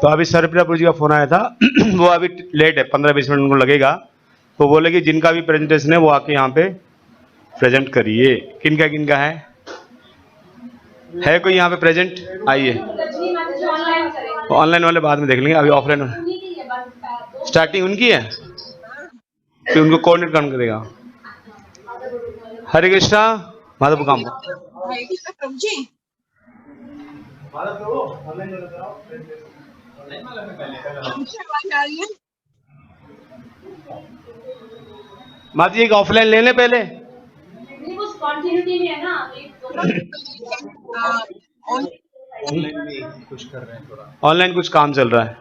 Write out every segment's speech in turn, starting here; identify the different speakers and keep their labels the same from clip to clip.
Speaker 1: तो अभी सरप्रियापुर जी का फोन आया था वो अभी लेट है, 15-20 मिनट उनको लगेगा। तो बोले कि जिनका भी प्रेजेंटेशन है वो आके यहाँ पे प्रेजेंट करिए। किनका है कोई यहाँ पे प्रेजेंट? आइए। ऑनलाइन वाले बाद में देख लेंगे, अभी ऑफलाइन स्टार्टिंग उनकी है, फिर उनको कोऑर्डिनेट कौन करेगा? हरे कृष्णा माधव काम माता जी, एक ऑफलाइन ले लें पहले।
Speaker 2: नहीं, वो कंटिन्यूटी में है ना।
Speaker 1: ऑनलाइन कुछ काम चल रहा है,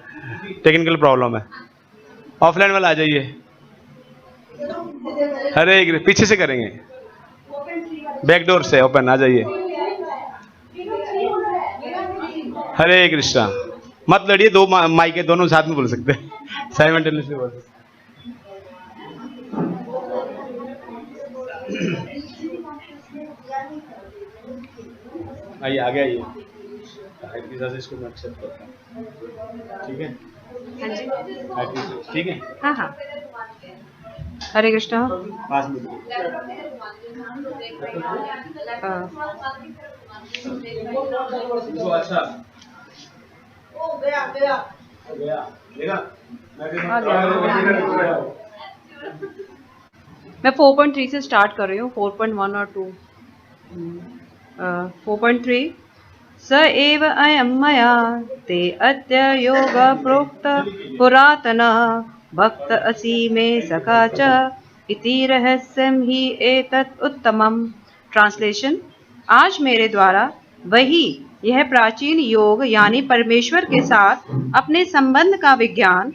Speaker 1: टेक्निकल प्रॉब्लम है। ऑफलाइन वाला आ जाइए। अरे पीछे से करेंगे, बैक डोर से ओपन आ जाइए। हरे कृष्णा। मत लड़िए, दो माइक है, दोनों साथ में बोल सकते हैं, साइमल्टेनियसली बोल सकते। आइए आगे आइए, इसको मैं एक्सेप्ट करता हूँ, ठीक है? हाँ जी, ठीक है।
Speaker 3: हाँ हाँ। हरे कृष्णा।
Speaker 1: 5 मिनट। अच्छा
Speaker 3: मैं 4.3 से स्टार्ट कर रही हूँ, 4.1 और 2। 4.3 स एव अयं मया ते अद्य योग प्रोक्त पुरातन भक्त असि मे सखा च इति रहस्यं हि एतत् उत्तमम्। ट्रांसलेशन: आज मेरे द्वारा वही यह प्राचीन योग यानी परमेश्वर के साथ अपने संबंध का विज्ञान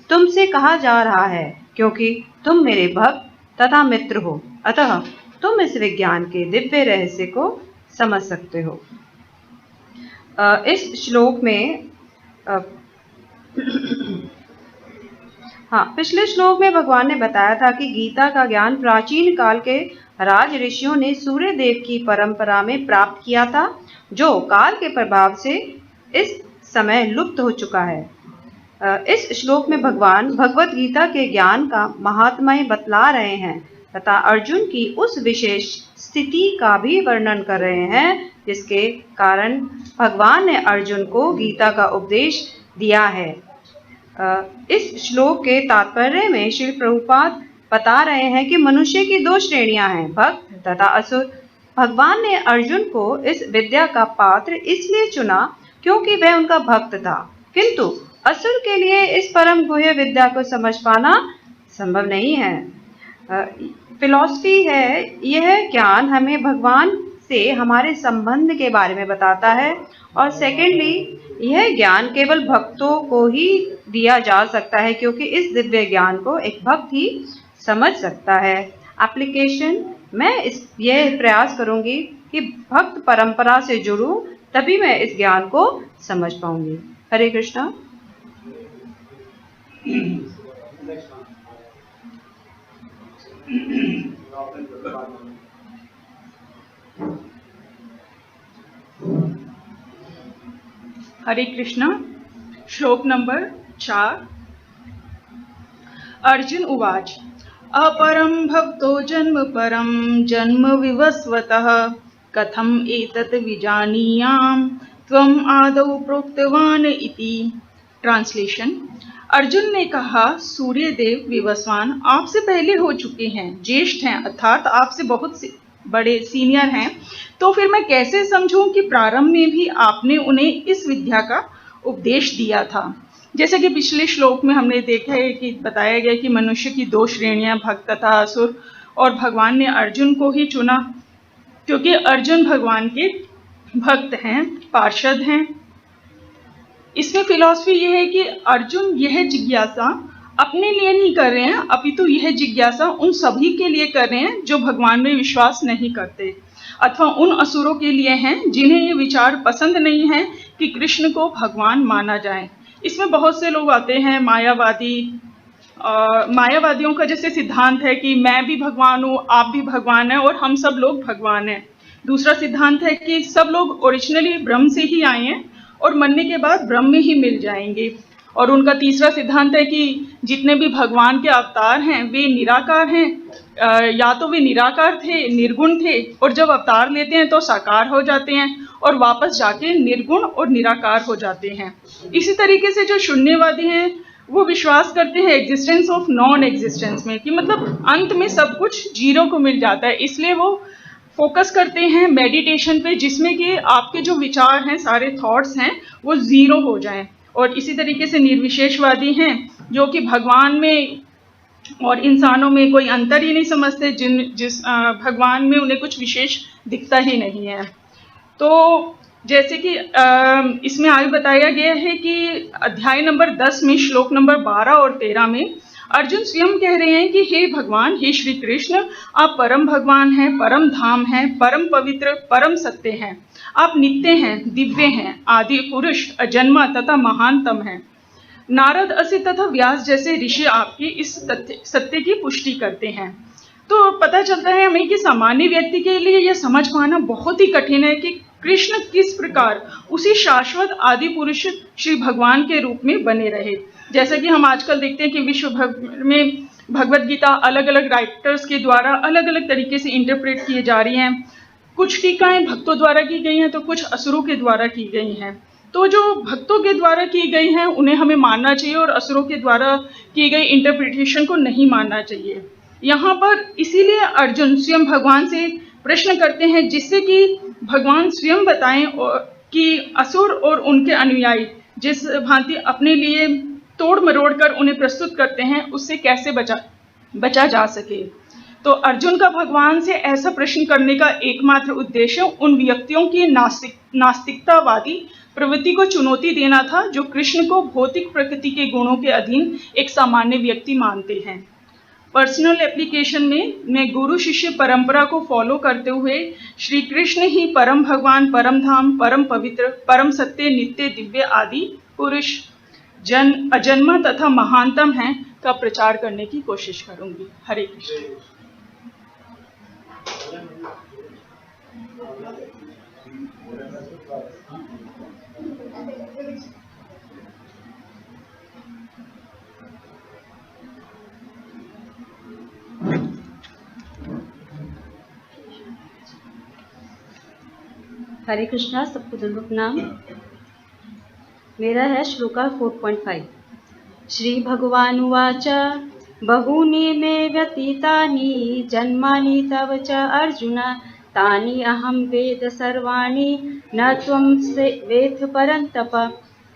Speaker 3: तुमसे कहा जा रहा है, क्योंकि तुम मेरे भक्त तथा मित्र हो, अतः तुम इस विज्ञान के दिव्य रहस्य को समझ सकते हो। इस श्लोक में पिछले श्लोक में भगवान ने बताया था कि गीता का ज्ञान प्राचीन काल के राज ऋषियों ने सूर्य देव की परंपरा में प्राप्त किया था, जो काल के प्रभाव से इस समय लुप्त हो चुका है। इस श्लोक में भगवान भगवत गीता के ज्ञान का महात्म्य बतला रहे हैं तथा अर्जुन की उस विशेष स्थिति का भी वर्णन कर रहे हैं जिसके कारण भगवान ने अर्जुन को गीता का उपदेश दिया है। इस श्लोक के तात्पर्य में श्री प्रभुपाद बता रहे हैं कि मनुष्य की 2 श्रेणियां हैं, भक्त तथा असुर। भगवान ने अर्जुन को इस विद्या का पात्र इसलिए चुना क्योंकि वह उनका भक्त था, किंतु असुर के लिए इस परम गुह्य विद्या को समझ पाना संभव नहीं है। फिलॉसफी है, यह ज्ञान हमें भगवान से हमारे संबंध के बारे में बताता है, और सेकेंडली यह ज्ञान केवल भक्तों को ही दिया जा सकता है, क्योंकि इस दिव्य ज्ञान को एक भक्त ही समझ सकता है। एप्लीकेशन: मैं यह प्रयास करूंगी कि भक्त परंपरा से जुड़ूं, तभी मैं इस ज्ञान को समझ पाऊंगी। हरे कृष्णा।
Speaker 4: हरे कृष्णा। श्लोक नंबर 4। अर्जुन उवाच अपरं भक्तो जन्म परं जन्म विवस्वतः कथम एतत् विजानीयाम त्वम आदौ प्रोक्तवान इति। ट्रांसलेशन: अर्जुन ने कहा, सूर्य देव विवस्वान आपसे पहले हो चुके हैं, ज्येष्ठ हैं, अर्थात आपसे बहुत बड़े सीनियर हैं, तो फिर मैं कैसे समझूं कि प्रारंभ में भी आपने उन्हें इस विद्या का उपदेश दिया था। जैसे कि पिछले श्लोक में हमने देखा है कि बताया गया कि मनुष्य की 2 श्रेणियां, भक्त तथा असुर, और भगवान ने अर्जुन को ही चुना क्योंकि अर्जुन भगवान के भक्त हैं, पार्षद हैं। इसमें फिलॉसफी यह है कि अर्जुन यह जिज्ञासा अपने लिए नहीं कर रहे हैं, अपितु यह जिज्ञासा उन सभी के लिए कर रहे हैं जो भगवान में विश्वास नहीं करते, अथवा उन असुरों के लिए हैं जिन्हें ये विचार पसंद नहीं है कि कृष्ण को भगवान माना जाए। इसमें बहुत से लोग आते हैं, मायावादी। मायावादियों का जैसे सिद्धांत है कि मैं भी भगवान हूँ, आप भी भगवान हैं और हम सब लोग भगवान हैं। दूसरा सिद्धांत है कि सब लोग ओरिजिनली ब्रह्म से ही आए हैं और मरने के बाद ब्रह्म में ही मिल जाएंगे। और उनका तीसरा सिद्धांत है कि जितने भी भगवान के अवतार हैं वे निराकार हैं, या तो वे निराकार थे, निर्गुण थे, और जब अवतार लेते हैं तो साकार हो जाते हैं और वापस जाके निर्गुण और निराकार हो जाते हैं। इसी तरीके से जो शून्यवादी हैं वो विश्वास करते हैं एग्जिस्टेंस ऑफ नॉन एग्जिस्टेंस में, कि मतलब अंत में सब कुछ जीरो को मिल जाता है। इसलिए वो फोकस करते हैं मेडिटेशन पे, जिसमें कि आपके जो विचार हैं, सारे थॉट्स हैं, वो जीरो हो जाएं। और इसी तरीके से निर्विशेषवादी हैं जो कि भगवान में और इंसानों में कोई अंतर ही नहीं समझते, जिस भगवान में उन्हें कुछ विशेष दिखता ही नहीं है। तो जैसे कि इसमें आगे बताया गया है कि अध्याय नंबर 10 में श्लोक नंबर 12 और 13 में अर्जुन स्वयं कह रहे हैं कि हे भगवान, हे श्री कृष्ण, आप परम भगवान हैं, परम धाम हैं, परम पवित्र, परम सत्य हैं। आप नित्य हैं, दिव्य हैं, आदि पुरुष, अजन्मा तथा महानतम हैं। नारद, असित तथा व्यास जैसे ऋषि आपकी इस सत्य की पुष्टि करते हैं। तो पता चलता है हमें कि सामान्य व्यक्ति के लिए यह समझ पाना बहुत ही कठिन है कि कृष्ण किस प्रकार उसी शाश्वत आदि पुरुष श्री भगवान के रूप में बने रहे। जैसा कि हम आजकल देखते हैं कि विश्व भर में भगवत गीता अलग अलग राइटर्स के द्वारा अलग अलग तरीके से इंटरप्रेट किए जा रही हैं। कुछ टीकाएं भक्तों द्वारा की गई हैं तो कुछ असुरों के द्वारा की गई हैं। तो जो भक्तों के द्वारा की गई हैं उन्हें हमें मानना चाहिए और असुरों के द्वारा की गई इंटरप्रिटेशन को नहीं मानना चाहिए। यहाँ पर इसीलिए अर्जुन स्वयं भगवान से प्रश्न करते हैं, जिससे कि भगवान स्वयं बताएं कि असुर और उनके अनुयायी जिस भांति अपने लिए तोड़ मरोड़ कर उन्हें प्रस्तुत करते हैं उससे कैसे बचा जा सके। तो अर्जुन का भगवान से ऐसा प्रश्न करने का एकमात्र उद्देश्य उन व्यक्तियों की नास्तिकतावादी प्रवृत्ति को चुनौती देना था जो कृष्ण को भौतिक प्रकृति के गुणों के अधीन एक सामान्य व्यक्ति मानते हैं। पर्सनल एप्लीकेशन में मैं गुरु शिष्य परंपरा को फॉलो करते हुए श्री कृष्ण ही परम भगवान, परम धाम, परम पवित्र, परम सत्य, नित्य, दिव्य, आदि पुरुष, अजन्मा तथा महानतम हैं का प्रचार करने की कोशिश करूंगी। हरे कृष्ण।
Speaker 5: हरे कृष्णा। सबको दंडवत प्रणाम। मेरा है श्लोका 4.5। श्री भगवानुवाच बहूनि मे व्यतीतानि जन्मानि तव च अर्जुन तानि अहं वेद सर्वाणि न त्वं वेत्थ परन्तप।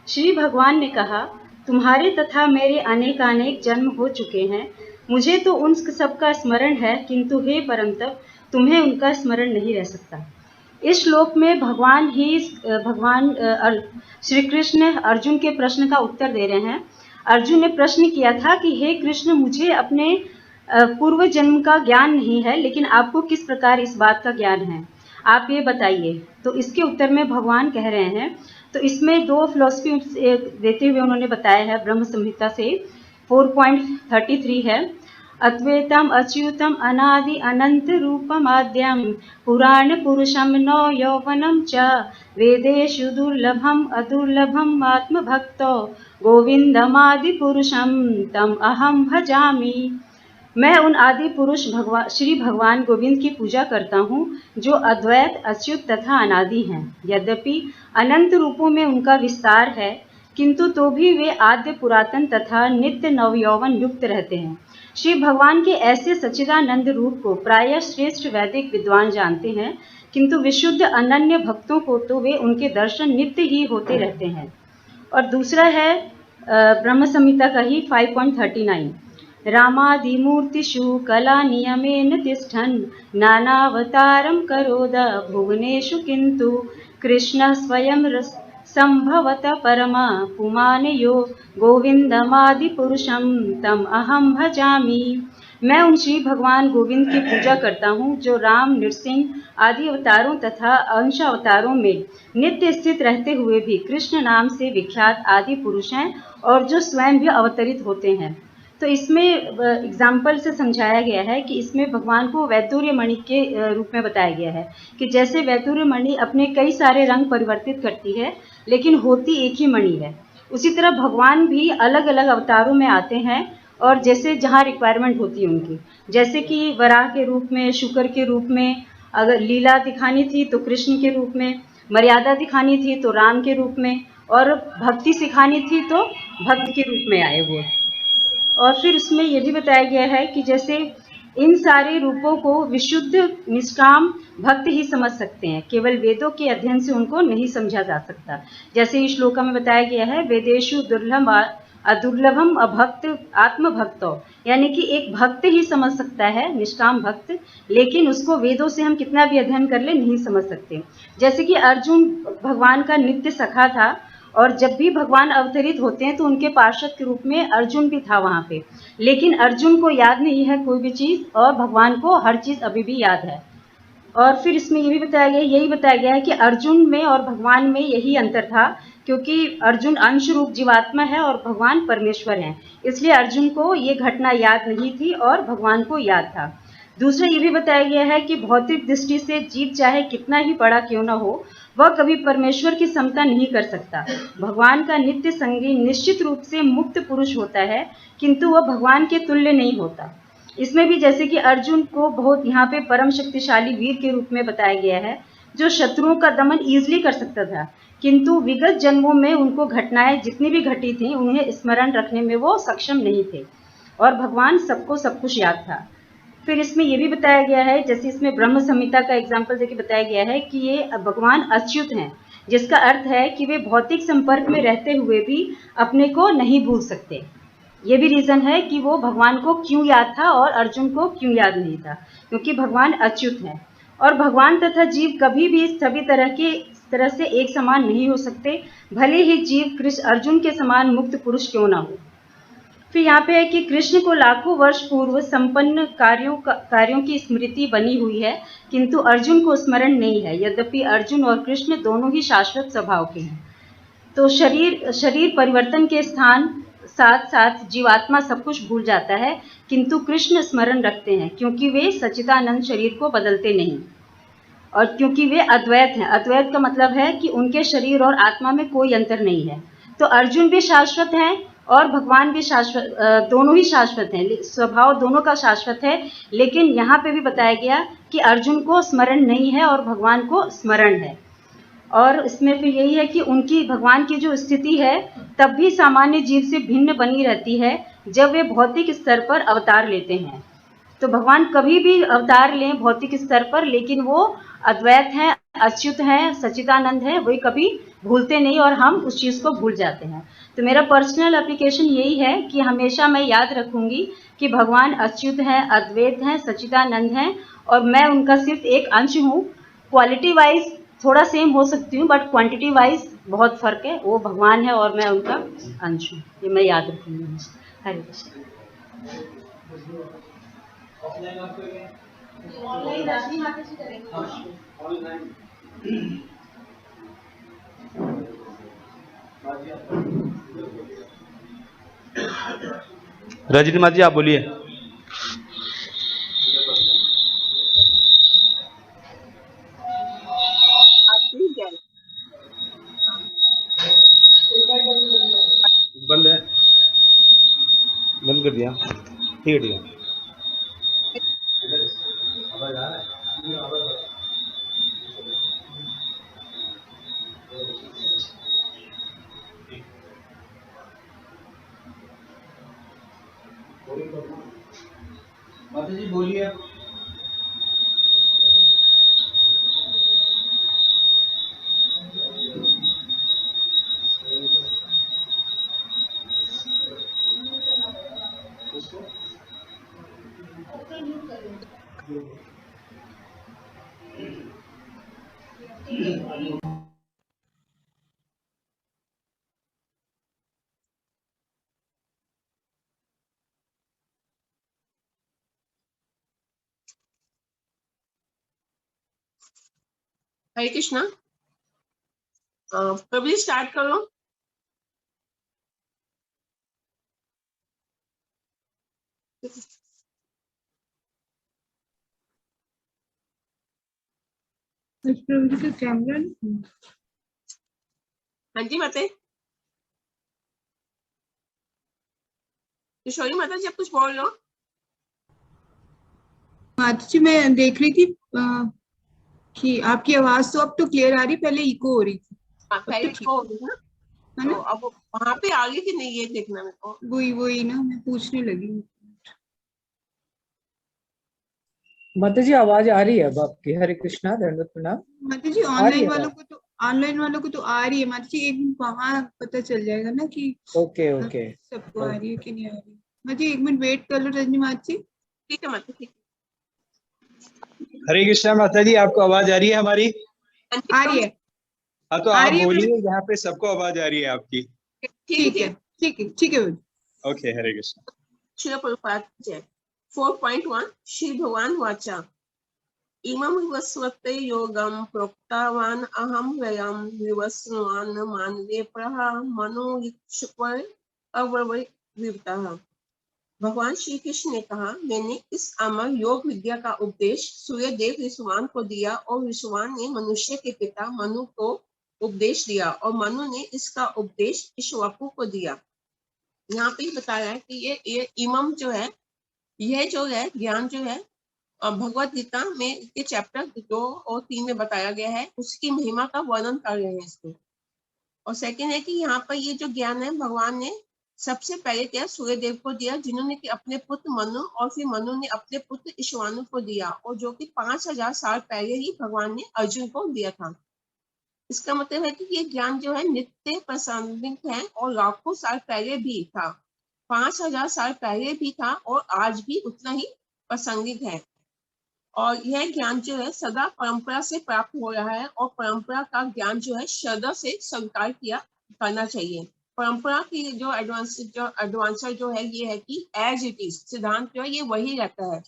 Speaker 5: श्री भगवान ने कहा, तुम्हारे तथा मेरे अनेकानेक जन्म हो चुके हैं, मुझे तो उन सबका स्मरण है, किंतु हे परमतप तुम्हें उनका स्मरण नहीं रह सकता। इस श्लोक में भगवान श्री कृष्ण अर्जुन के प्रश्न का उत्तर दे रहे हैं। अर्जुन ने प्रश्न किया था कि हे कृष्ण, मुझे अपने पूर्व जन्म का ज्ञान नहीं है, लेकिन आपको किस प्रकार इस बात का ज्ञान है, आप ये बताइए। तो इसके उत्तर में भगवान कह रहे हैं, तो इसमें दो फिलॉसफी देते हुए उन्होंने बताया है। ब्रह्म संहिता से 4.33 है, अद्वैतम अच्युतम अनादि अनंत रूपम आद्यम पुराण पुरुषम नौ यौवनम च वेदेषु दुर्लभम अदुर्लभम आत्मभक्तो गोविंदमादि पुरुषम तम अहम भजामि। मैं उन आदि पुरुष श्री भगवान गोविंद की पूजा करता हूँ जो अद्वैत, अच्युत तथा अनादि हैं। यद्यपि अनंत रूपों में उनका विस्तार है, किंतु तो भी वे आद्य, पुरातन तथा नित्य नवयौवन युक्त रहते हैं। श्री भगवान के ऐसे सच्चिदानंद रूप को प्रायः श्रेष्ठ वैदिक विद्वान जानते हैं, किंतु विशुद्ध अनन्य भक्तों को तो वे उनके दर्शन नित्य ही होते रहते हैं। और दूसरा है ब्रह्म संहिता का ही 5.39, रामादिमूर्तिषु कला नियमेन तिष्ठन् नानावतारं करोद भुवनेषु किन्तु कृष्ण स्वयं संभवत परमा पुमान यो गोविंदमादि पुरुषम तम अहम भजामि। मैं उन श्री भगवान गोविंद की पूजा करता हूँ जो राम, नृसिंह आदि अवतारों तथा अंश अवतारों में नित्य स्थित रहते हुए भी कृष्ण नाम से विख्यात आदि पुरुष हैं और जो स्वयं भी अवतरित होते हैं। तो इसमें एग्जाम्पल से समझाया गया है कि इसमें भगवान को वैदुर्य मणि के रूप में बताया गया है कि जैसे वैदुर्य मणि अपने कई सारे रंग परिवर्तित करती है, लेकिन होती एक ही मणि है। उसी तरह भगवान भी अलग अलग अवतारों में आते हैं और जैसे जहाँ रिक्वायरमेंट होती है उनकी, जैसे कि वराह के रूप में, शुकर के रूप में, अगर लीला दिखानी थी तो कृष्ण के रूप में, मर्यादा दिखानी थी तो राम के रूप में, और भक्ति सिखानी थी तो भक्त के रूप में आए वो। और फिर उसमें ये भी बताया गया है कि जैसे इन सारे रूपों को विशुद्ध निष्काम भक्त ही समझ सकते हैं, केवल वेदों के अध्ययन से उनको नहीं समझा जा सकता। जैसे इस श्लोका में बताया गया है, वेदेशु दुर्लभ अदुर्लभम अभक्त आत्मभक्तो, यानी कि एक भक्त ही समझ सकता है, निष्काम भक्त, लेकिन उसको वेदों से हम कितना भी अध्ययन कर ले नहीं समझ सकते। जैसे कि अर्जुन भगवान का नित्य सखा था, और जब भी भगवान अवतरित होते हैं तो उनके पार्षद के रूप में अर्जुन भी था वहाँ पे, लेकिन अर्जुन को याद नहीं है कोई भी चीज़, और भगवान को हर चीज़ अभी भी याद है। और फिर इसमें यही बताया गया है कि अर्जुन में और भगवान में यही अंतर था, क्योंकि अर्जुन अंश रूप जीवात्मा है और भगवान परमेश्वर हैं, इसलिए अर्जुन को ये घटना याद नहीं थी और भगवान को याद था। दूसरा ये भी बताया गया है कि भौतिक दृष्टि से जीव चाहे कितना ही बड़ा क्यों न हो, वह कभी परमेश्वर की समता नहीं कर सकता। भगवान का नित्य संगी निश्चित रूप से मुक्त पुरुष होता है, किंतु वह भगवान के तुल्य नहीं होता। इसमें भी जैसे कि अर्जुन को बहुत यहाँ पे परम शक्तिशाली वीर के रूप में बताया गया है, जो शत्रुओं का दमन ईजिली कर सकता था, किंतु विगत जन्मों में उनको घटनाएं जितनी भी घटी थी उन्हें स्मरण रखने में वो सक्षम नहीं थे, और भगवान सबको सब कुछ याद था। फिर इसमें ये भी बताया गया है, जैसे इसमें ब्रह्म संहिता का एग्जाम्पल देके बताया गया है कि ये भगवान अच्युत हैं, जिसका अर्थ है कि वे भौतिक संपर्क में रहते हुए भी अपने को नहीं भूल सकते। ये भी रीजन है कि वो भगवान को क्यों याद था और अर्जुन को क्यों याद नहीं था, क्योंकि भगवान अच्युत है। और भगवान तथा जीव कभी भी सभी तरह से एक समान नहीं हो सकते, भले ही जीव कृष्ण अर्जुन के समान मुक्त पुरुष क्यों ना हो। फिर यहाँ पे है कि कृष्ण को लाखों वर्ष पूर्व संपन्न कार्यों की स्मृति बनी हुई है, किंतु अर्जुन को स्मरण नहीं है, यद्यपि अर्जुन और कृष्ण दोनों ही शाश्वत स्वभाव के हैं। तो शरीर परिवर्तन के साथ साथ जीवात्मा सब कुछ भूल जाता है, किंतु कृष्ण स्मरण रखते हैं, क्योंकि वे सच्चिदानंद शरीर को बदलते नहीं, और क्योंकि वे अद्वैत हैं। अद्वैत का मतलब है कि उनके शरीर और आत्मा में कोई अंतर नहीं है। तो अर्जुन भी शाश्वत हैं और भगवान भी शाश्वत, दोनों ही शाश्वत हैं, स्वभाव दोनों का शाश्वत है। लेकिन यहाँ पे भी बताया गया कि अर्जुन को स्मरण नहीं है और भगवान को स्मरण है। और इसमें फिर यही है कि उनकी भगवान की जो स्थिति है तब भी सामान्य जीव से भिन्न बनी रहती है जब वे भौतिक स्तर पर अवतार लेते हैं। तो भगवान कभी भी अवतार लें भौतिक स्तर पर, लेकिन वो अद्वैत हैं, अच्युत हैं, सच्चिदानंद हैं, वही कभी भूलते नहीं और हम उस चीज़ को भूल जाते हैं। तो मेरा पर्सनल एप्लीकेशन यही है कि हमेशा मैं याद रखूंगी कि भगवान अच्युत हैं, अद्वैत हैं, सच्चिदानंद हैं, और मैं उनका सिर्फ एक अंश हूँ। क्वालिटी वाइज थोड़ा सेम हो सकती हूँ, बट क्वांटिटी वाइज बहुत फर्क है। वो भगवान है और मैं उनका अंश हूँ, ये मैं याद रखूंगी हमेशा। हरे कृष्ण।
Speaker 1: रजनी माँ जी आप बोलिए। बंद है, बंद कर दिया, ठीक है ठीक है। माता जी बोलिए।
Speaker 6: हरे कृष्णा। प्रभु स्टार्ट कर लो।
Speaker 4: प्रभु जी का कैमरा नहीं।
Speaker 6: हाँ जी माता, किशोरी माता जी आप कुछ बोल रहे हो?
Speaker 4: माता जी मैं देख रही थी कि आपकी आवाज तो अब तो क्लियर आ रही, पहले इको हो रही थी।
Speaker 6: हाँ,
Speaker 4: अब तो
Speaker 6: पहले
Speaker 4: ठीक
Speaker 6: को होगी ना,
Speaker 4: है
Speaker 6: तो
Speaker 4: ना?
Speaker 6: अब वहां पे आ गई कि नहीं ये देखना मेरे को।
Speaker 4: वही ना मैं पूछने लगी।
Speaker 7: माता जी आवाज आ रही है अब आपकी? हरे कृष्णा, दंडवत प्रणाम।
Speaker 4: माता जी
Speaker 7: आ रही है आवाज?
Speaker 4: ऑनलाइन वालों को तो आ रही है माता जी, एक मिनट वहां पता चल जाएगा ना कि
Speaker 7: ओके ओके।
Speaker 4: सबको आ रही है कि नहीं आ रही। माता जी एक मिनट वेट कर लो रजनी माता जी।
Speaker 6: ठीक है माता, ठीक
Speaker 8: हरे कृष्णा माता जी, आपको आवाज आ रही है हमारी?
Speaker 6: है।
Speaker 4: आ रही है,
Speaker 8: हाँ तो
Speaker 4: आ
Speaker 8: आप
Speaker 4: रही है
Speaker 8: बोलिए,
Speaker 4: प्रभु।
Speaker 8: यहाँ पे सबको आवाज आ रही है आपकी।
Speaker 6: ठीक है।
Speaker 4: ठीक है प्रभु।
Speaker 8: ओके, हरे कृष्णा।
Speaker 6: श्रील प्रभुपाद जय। 4.1 श्री भगवान वाचा इमं विवस्वते योगं प्रोक्तवान अहम व्ययं विवस्वान मानवे प्रह मनो युक्ष्वर अवृवृतः। भगवान श्री कृष्ण ने कहा, मैंने इस अमर योग विद्या का उपदेश सूर्य देव विश्वान को दिया और विश्वान ने मनुष्य के पिता मनु को उपदेश दिया और मनु ने इसका उपदेश इक्ष्वाकु को दिया। यहाँ पे बताया है कि ये इमम जो है, यह जो है ज्ञान जो है भगवत गीता में के चैप्टर 2 और 3 में बताया गया है, उसकी महिमा का वर्णन कर रहे हैं इसको। और सेकंड है कि यहाँ पर ये जो ज्ञान है भगवान ने सबसे पहले क्या सूर्य देव को दिया, जिन्होंने कि अपने पुत्र मनु और फिर मनु ने अपने पुत्र इक्ष्वाकु को दिया, और जो कि 5000 साल पहले ही भगवान ने अर्जुन को दिया था। इसका मतलब है कि ये ज्ञान जो है नित्य प्रासंगिक है और लाखों साल पहले भी था, 5000 साल पहले भी था और आज भी उतना ही प्रासंगिक है। और यह ज्ञान जो है सदा परंपरा से प्राप्त हो रहा है और परंपरा का ज्ञान जो है श्रद्धा से स्वीकार किया करना चाहिए। परंपरा की जो एडवांसर जो है ये है कि एज इट इज सिद्धांत जो है ये वही रहता है।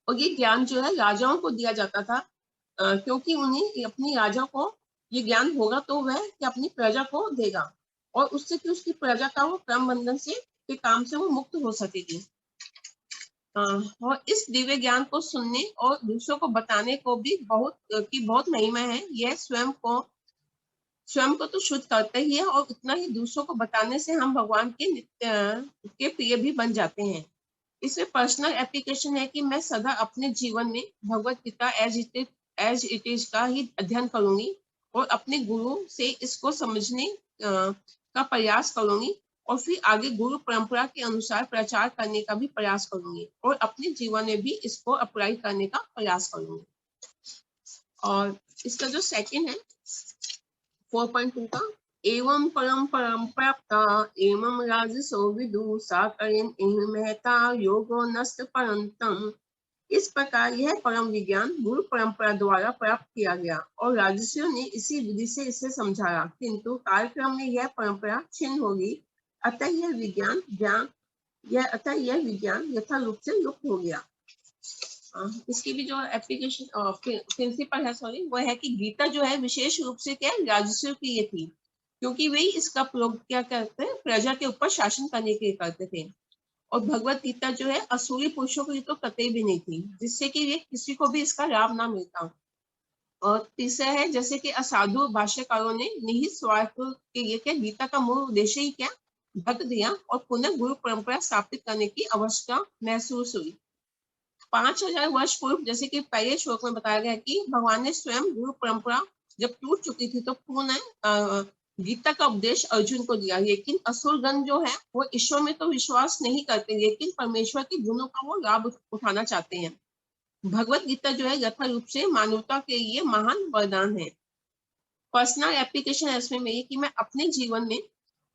Speaker 6: और ये ज्ञान जो है राजाओं को दिया जाता था, क्योंकि उन्हें अपनी राजा को ये ज्ञान होगा तो वह अपनी प्रजा को देगा और उससे कि उसकी प्रजा का वो कर्म बंधन से के काम से वो मुक्त हो सकेगी। और इस दिव्य ज्ञान को सुनने और दूसरों को बताने को भी बहुत महिमा है। यह स्वयं को तो शुद्ध करते ही है और उतना ही दूसरों को बताने से हम भगवान के नित्य के प्रिय भी बन जाते हैं। इसमें पर्सनल एप्लीकेशन है कि मैं सदा अपने जीवन में Bhagavad Gita as it is का ही अध्ययन करूंगी और अपने गुरु से इसको समझने का प्रयास करूंगी और फिर आगे गुरु परंपरा के अनुसार प्रचार करने का भी प्रयास करूंगी और अपने जीवन में भी इसको अप्लाई करने का प्रयास करूंगी। और इसका जो सेकंड है 4.2 का, एवं परम प्राप्ता एवं राजसो विदु साकरेण एवं महता योगो नस्त परंतम। इस प्रकार यह परम विज्ञान गुरु परंपरा द्वारा प्राप्त किया गया और राजसियों ने इसी विधि से इसे समझाया, किंतु कार्यक्रम में यह परंपरा छिन्न होगी, अतः यह विज्ञान यथा रूप से लुप्त हो गया। इसकी भी जो एप्लीकेशन प्रिंसिपल है वो है कि गीता जो है विशेष रूप से क्या राजस्व की ये थी, क्योंकि वे इसका प्रयोग क्या करते हैं प्रजा के ऊपर शासन करने के लिए करते थे। और भगवत गीता जो है असुरी पुरुषों के लिए तो कतई भी नहीं थी, जिससे कि ये किसी को भी इसका लाभ ना मिलता। और तीसरा है जैसे कि असाधु भाष्यकारों ने निहित स्वार्थ के लिए क्या गीता का मूल उद्देश्य ही क्या ढक दिया और पुनः गुरु परंपरा स्थापित करने की आवश्यकता महसूस हुई। 5000 वर्ष पूर्व जैसे कि पहले श्लोक में बताया गया कि भगवान ने स्वयं गुरु परंपरा जब टूट चुकी थी तो पुनः गीता का उपदेश अर्जुन को दिया, लेकिन असुरगण जो है वो ईश्वर में तो विश्वास नहीं करते, लेकिन परमेश्वर के गुणों का वो लाभ उठाना चाहते हैं। भगवत गीता जो है यथा रूप से मानवता के लिए महान वरदान है। पर्सनल एप्लीकेशन है इसमें मेरी कि मैं अपने जीवन में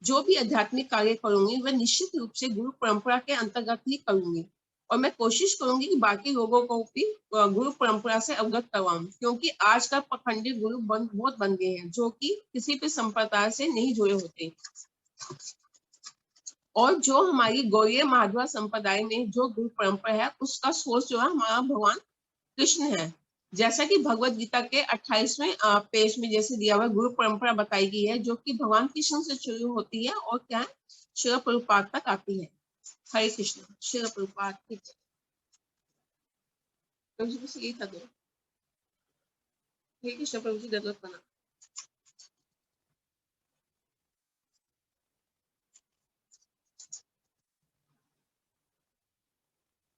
Speaker 6: जो भी आध्यात्मिक कार्य करूंगी वह निश्चित रूप से गुरु परंपरा के अंतर्गत ही करूंगी और मैं कोशिश करूंगी कि बाकी लोगों को भी गुरु परंपरा से अवगत करवाऊं, क्योंकि आजकल पखंडी गुरु बहुत बन गए हैं जो कि किसी भी संप्रदाय से नहीं जुड़े होते। और जो हमारी गौड़ीय माधवा संप्रदाय में जो गुरु परंपरा है उसका सोर्स जो है हमारा भगवान कृष्ण है। जैसा कि भगवत गीता के 28वें पेज में जैसे दिया हुआ गुरु परंपरा बताई गई है, जो कि भगवान कृष्ण से शुरू होती है और क्या है श्रील प्रभुपाद तक आती है। हरे कृष्ण। श्रील प्रभुपाद की जय। यही था दो। हरे कृष्ण प्रभु जी दत्त बना।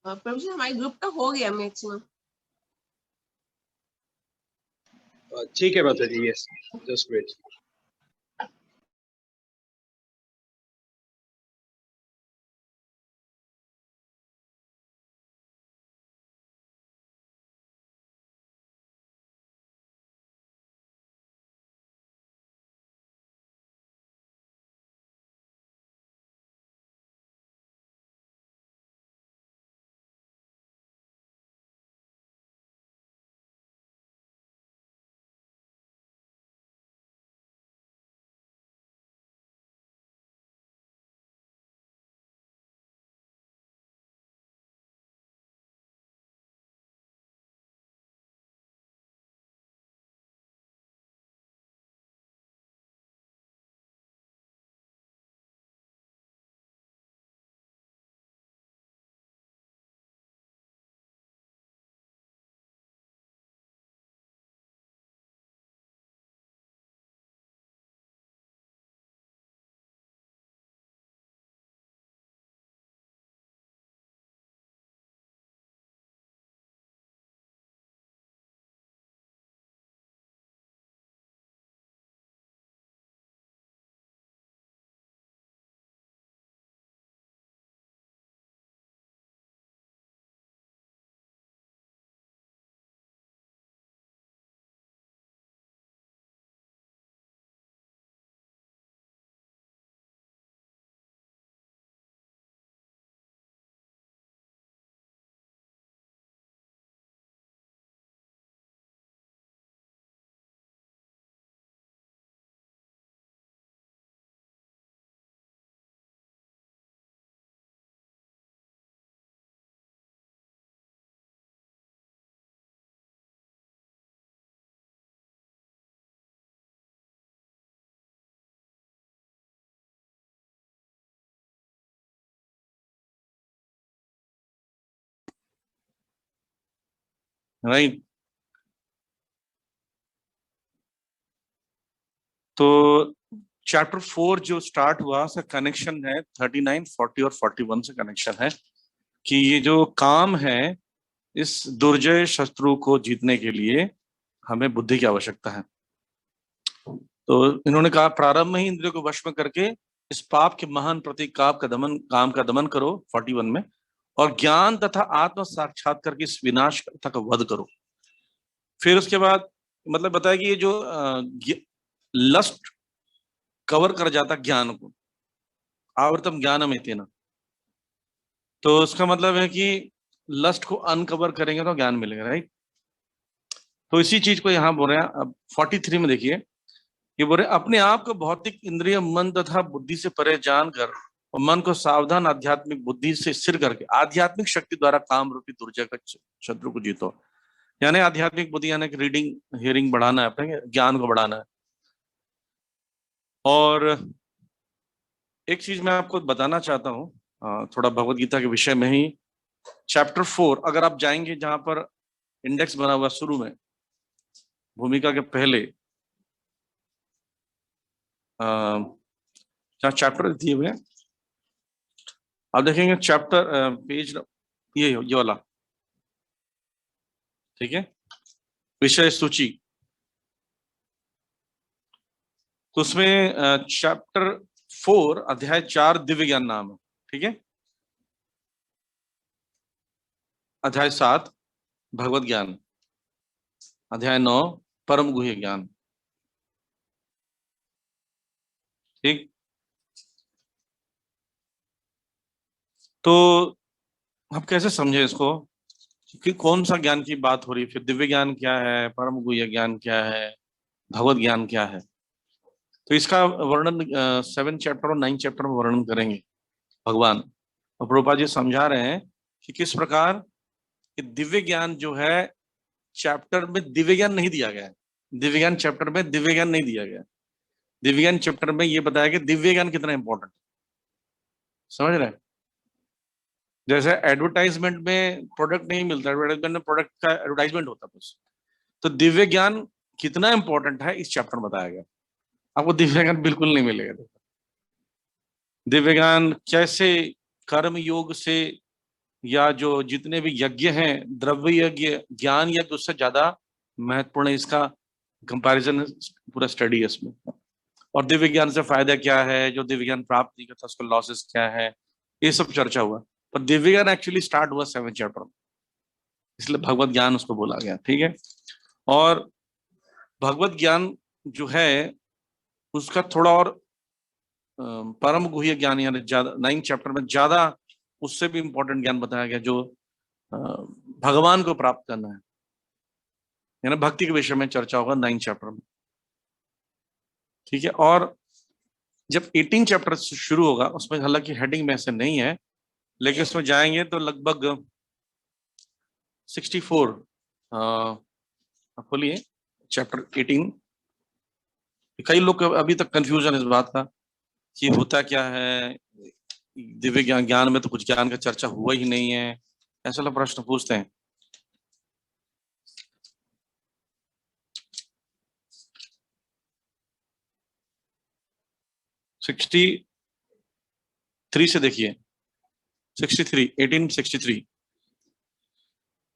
Speaker 6: प्रभु जी हमारे ग्रुप का हो गया मैक्सिमम।
Speaker 8: ठीक है माता जी, यस, जस्ट वेट।
Speaker 9: राइट। तो चैप्टर 4 जो स्टार्ट हुआ उसका कनेक्शन है 39, 40 और 41 से कनेक्शन है कि ये जो काम है इस दुर्जय शत्रु को जीतने के लिए हमें बुद्धि की आवश्यकता है। तो इन्होंने कहा प्रारंभ में ही इंद्रियों को वश में करके इस पाप के महान प्रतीक काम का दमन करो 41 में, और ज्ञान तथा आत्म साक्षात्कार की इस विनाश तक वध करो। फिर उसके बाद मतलब बताया कि ये जो लस्ट कवर कर जाता ज्ञान को, आवर्तम ज्ञानम इतेन, तो उसका मतलब है कि लस्ट को अनकवर करेंगे तो ज्ञान मिलेगा, राइट। तो इसी चीज को यहाँ बोल रहे हैं। अब 43 में देखिए, ये बोल रहे अपने आप को भौतिक इंद्रिय मन तथा बुद्धि से परे जानकर और मन को सावधान आध्यात्मिक बुद्धि से स्थिर करके आध्यात्मिक शक्ति द्वारा काम रूपी दुर्जय का शत्रु को जीतो। यानी आध्यात्मिक बुद्धि यानी रीडिंग हियरिंग बढ़ाना है, अपने ज्ञान को बढ़ाना है। और एक चीज मैं आपको बताना चाहता हूँ थोड़ा भगवत गीता के विषय में ही। चैप्टर 4 अगर आप जाएंगे जहां पर इंडेक्स बना हुआ शुरू में भूमिका के पहले जहाँ चैप्टर दिए हुए आप देखेंगे चैप्टर पेज ये वाला, ठीक है, विषय सूची। तो उसमें चैप्टर 4 अध्याय 4 दिव्य ज्ञान नाम है, ठीक है। अध्याय 7 भगवत ज्ञान, अध्याय 9 परम गुह्य ज्ञान, ठीक। तो हम कैसे समझे इसको कि कौन सा ज्ञान की बात हो रही है, फिर दिव्य ज्ञान क्या है, परम गुह्य ज्ञान क्या है, भगवत ज्ञान क्या है। तो इसका वर्णन 7 चैप्टर और 9 चैप्टर में वर्णन करेंगे भगवान। और प्रभुपाद जी समझा रहे हैं कि किस प्रकार कि दिव्य ज्ञान जो है चैप्टर में दिव्य ज्ञान नहीं दिया गया है, दिव्य ज्ञान चैप्टर में दिव्य ज्ञान नहीं दिया गया। दिव्य ज्ञान चैप्टर में ये बताया कि दिव्य ज्ञान कितना इंपॉर्टेंट, समझ रहे हैं। जैसे एडवर्टाइजमेंट में प्रोडक्ट नहीं मिलता, एडवर्टाइजमेंट में प्रोडक्ट का एडवर्टाइजमेंट होता बस, तो दिव्य ज्ञान कितना इंपॉर्टेंट है इस चैप्टर में बताया गया। आपको दिव्य ज्ञान बिल्कुल नहीं मिलेगा। दिव्य ज्ञान कैसे कर्म योग से या जो जितने भी यज्ञ हैं, द्रव्य यज्ञ, ज्ञान यज्ञ, उससे ज्यादा महत्वपूर्ण है इसका कंपैरिजन, पूरा स्टडी है इसमें। और दिव्य ज्ञान से फायदा क्या है, जो दिव्य ज्ञान प्राप्त नहीं करता उसका लॉसेस क्या है, ये सब चर्चा हुआ। पर दिव्य ज्ञान एक्चुअली स्टार्ट हुआ 7th चैप्टर में, इसलिए भगवत ज्ञान उसको बोला गया, ठीक है। और भगवत ज्ञान जो है उसका थोड़ा और परम गुह्य ज्ञान, यानी ज्यादा 9th चैप्टर में ज्यादा उससे भी इंपॉर्टेंट ज्ञान बताया गया, जो भगवान को प्राप्त करना है, यानी भक्ति के विषय में चर्चा होगा 9th चैप्टर में, ठीक है। और जब 18 चैप्टर शुरू होगा, उसमें हालांकि हेडिंग में ऐसे नहीं है, लेकिन उसमें जाएंगे तो लगभग 64 बोलिए चैप्टर 18। कई लोग को अभी तक कंफ्यूजन इस बात का कि होता क्या है, दिव्य ज्ञान में तो कुछ ज्ञान का चर्चा हुआ ही नहीं है, ऐसा लोग प्रश्न पूछते हैं। सिक्सटी 3 से देखिए, 63 1863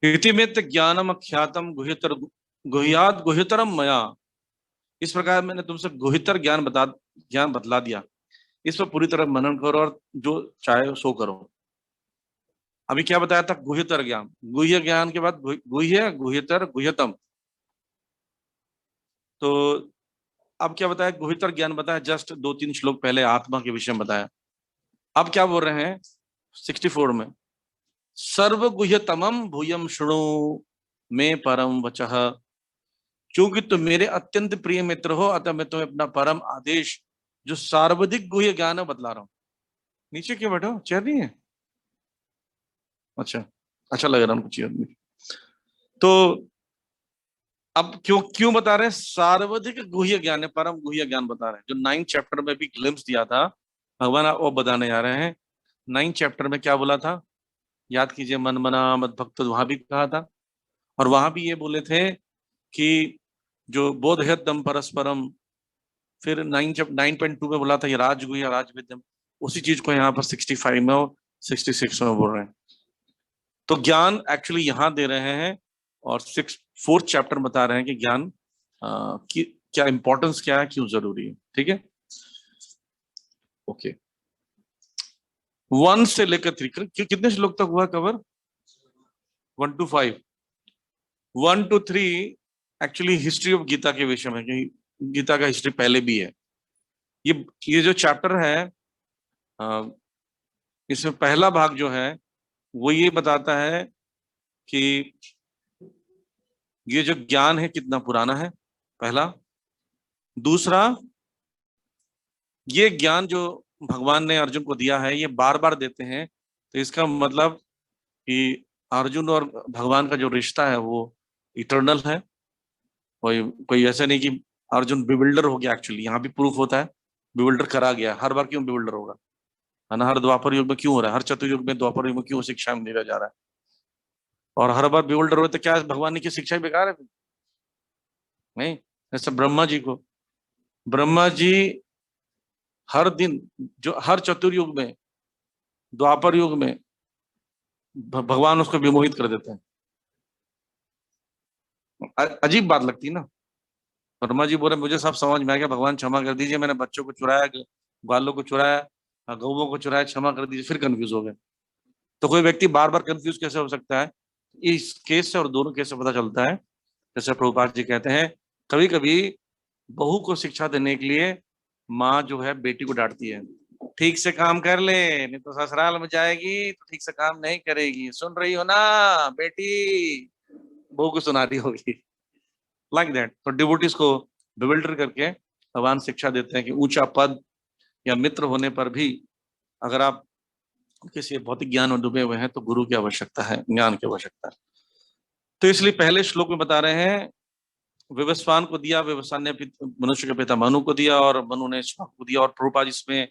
Speaker 9: इतिमेत ज्ञानम अख्यातम गुह्यात गुह्यतरम मया। इस प्रकार मैंने तुमसे गुह्यतर ज्ञान बतला दिया, इस पर पूरी तरह मनन करो और जो चाहे सो करो। अभी क्या बताया था, गुह्यतर ज्ञान, गुह्य ज्ञान के बाद गुह्य, गुह्यतर, गुह्यतम। तो अब क्या बताया, गुह्यतर ज्ञान बताया जस्ट 2-3 श्लोक पहले आत्मा के विषय में बताया। अब क्या बोल रहे हैं 64 में, सर्व गुह्यतमम भूयम शृणु में परम वचः। क्योंकि तुम मेरे अत्यंत प्रिय मित्र हो, अतः मैं तुम्हें अपना परम आदेश जो सर्वाधिक गुह्य ज्ञान है बतला रहा हूं। नीचे क्यों बैठो, चेयर नहीं है? अच्छा लग रहा है उनको चेयर में। तो अब क्यों बता रहे हैं, सर्वाधिक गुह्य ज्ञान है, परम गुह्य ज्ञान बता रहे हैं। जो 9th चैप्टर में भी ग्लिम्स दिया था भगवान, वो बताने जा रहे हैं। 9th चैप्टर में क्या बोला था, याद कीजिए, मन मना मद भक्त, वहां भी कहा था। और वहां भी ये बोले थे कि जो बोधयतम परस्परम, फिर 9.2 में बोला था ये राजगुह्य राजविद्यम, उसी चीज को यहाँ पर 65 में और 66 में बोल रहे हैं। तो ज्ञान एक्चुअली यहाँ दे रहे हैं, और 4th चैप्टर बता रहे हैं कि ज्ञान की क्या इंपॉर्टेंस क्या है, क्यों जरूरी है, ठीक है। ओके, 1 से लेकर 3 कितने श्लोक तक हुआ cover? 1 to 5। 1 to 3 actually history of Gita के विषय में, क्योंकि गीता का हिस्ट्री पहले भी है। ये जो चैप्टर है, इसमें पहला भाग जो है वो ये बताता है कि ये जो ज्ञान है कितना पुराना है, पहला। दूसरा, ये ज्ञान जो भगवान ने अर्जुन को दिया है, ये बार बार देते हैं, तो इसका मतलब कि अर्जुन और भगवान का जो रिश्ता है वो इटर्नल है। कोई ऐसा नहीं कि अर्जुन बिविल्डर हो गया, एक्चुअली यहाँ भी प्रूफ होता है बिविल्डर करा गया। हर बार क्यों बिविल्डर होगा, है ना? हर द्वापर युग में क्यों हो रहा है, हर चतुर्युग में, द्वापर युग में क्यों शिक्षा में दिया जा रहा है? और हर बार बिविल्डर हो तो क्या भगवान की शिक्षा बेकार है? नहीं। जैसे ब्रह्मा जी हर दिन, जो हर चतुर्युग में, द्वापर युग में भगवान उसको विमोहित कर देते हैं। अजीब बात लगती है ना। ब्रह्मा जी बोले मुझे सब समझ में आ गया, भगवान क्षमा कर दीजिए, मैंने बच्चों को चुराया, ग्वालों को चुराया, गौवों को चुराया, क्षमा कर दीजिए, फिर कंफ्यूज हो गए। तो कोई व्यक्ति बार बार कंफ्यूज कैसे हो सकता है? इस केस से और दोनों केस से पता चलता है। जैसे प्रभुपाद जी कहते हैं, कभी कभी बहू को शिक्षा देने के लिए माँ जो है बेटी को डांटती है, ठीक से काम कर ले, नहीं तो ससुराल में जाएगी तो ठीक से काम नहीं करेगी, सुन रही हो ना बेटी? बहू को सुना रही होगी, लाइक दैट। तो डिवोटीज को बिविल्डर करके भगवान शिक्षा देते हैं कि ऊंचा पद या मित्र होने पर भी अगर आप किसी भौतिक ज्ञान में डूबे हुए हैं तो गुरु की आवश्यकता है, ज्ञान की आवश्यकता है। तो इसलिए पहले श्लोक में बता रहे हैं, विवस्वान को दिया, विवस्वान ने मनुष्य के पिता मनु को दिया, और मनु ने श्वाक को दिया। और प्रभुपाद इसमें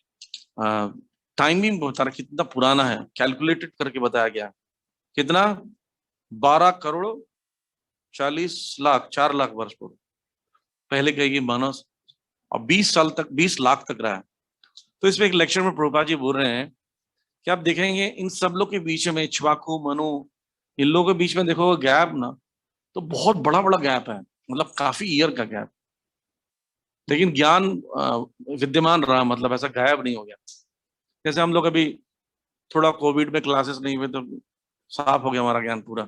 Speaker 9: टाइमिंग बता रहा कितना पुराना है, कैलकुलेटेड करके बताया गया। कितना? 12 करोड़ 40 लाख, 4 लाख वर्ष पूर्व पहले कहेगी मानव, और 20 साल तक, 20 लाख तक रहा है। तो इसमें एक लेक्चर में प्रभुपाद जी बोल रहे हैं कि आप देखेंगे इन सब लोग के बीच में इक्ष्वाकु, मनु, इन लोगों के बीच में देखो गैप ना, तो बहुत बड़ा बड़ा गैप है, मतलब काफी ईयर का गैप, लेकिन ज्ञान विद्यमान रहा, मतलब ऐसा गायब नहीं हो गया। जैसे हम लोग अभी थोड़ा कोविड में क्लासेस नहीं हुए तो साफ हो गया हमारा ज्ञान पूरा,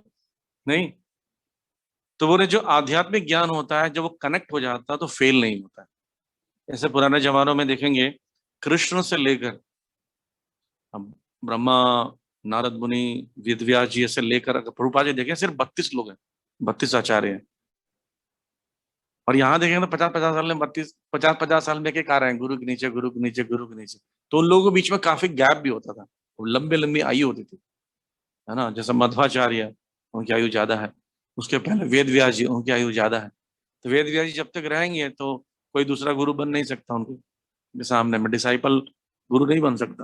Speaker 9: नहीं। तो वो जो आध्यात्मिक ज्ञान होता है, जब वो कनेक्ट हो जाता है तो फेल नहीं होता है। जैसे पुराने जमानों में देखेंगे, कृष्ण से लेकर ब्रह्मा, नारद मुनि, वेद व्यास जी से लेकर प्रभुपाद जी देखें, सिर्फ 32 लोग हैं, 32 आचार्य हैं। और यहाँ देखेंगे तो 50-50 साल में 50-50 साल में एक आ रहे हैं, गुरु के नीचे गुरु के नीचे गुरु के नीचे। तो उन लोगों के बीच में काफी गैप भी होता था, लंबे लंबी आयु होती थी, है ना। जैसे मध्वाचार्य, उनकी आयु ज्यादा है, उसके पहले वेद व्यास जी, उनकी आयु ज्यादा है। तो वेद व्यास जी जब तक रहेंगे तो कोई दूसरा गुरु बन नहीं सकता उनके सामने में, डिसाइपल गुरु नहीं बन सकता।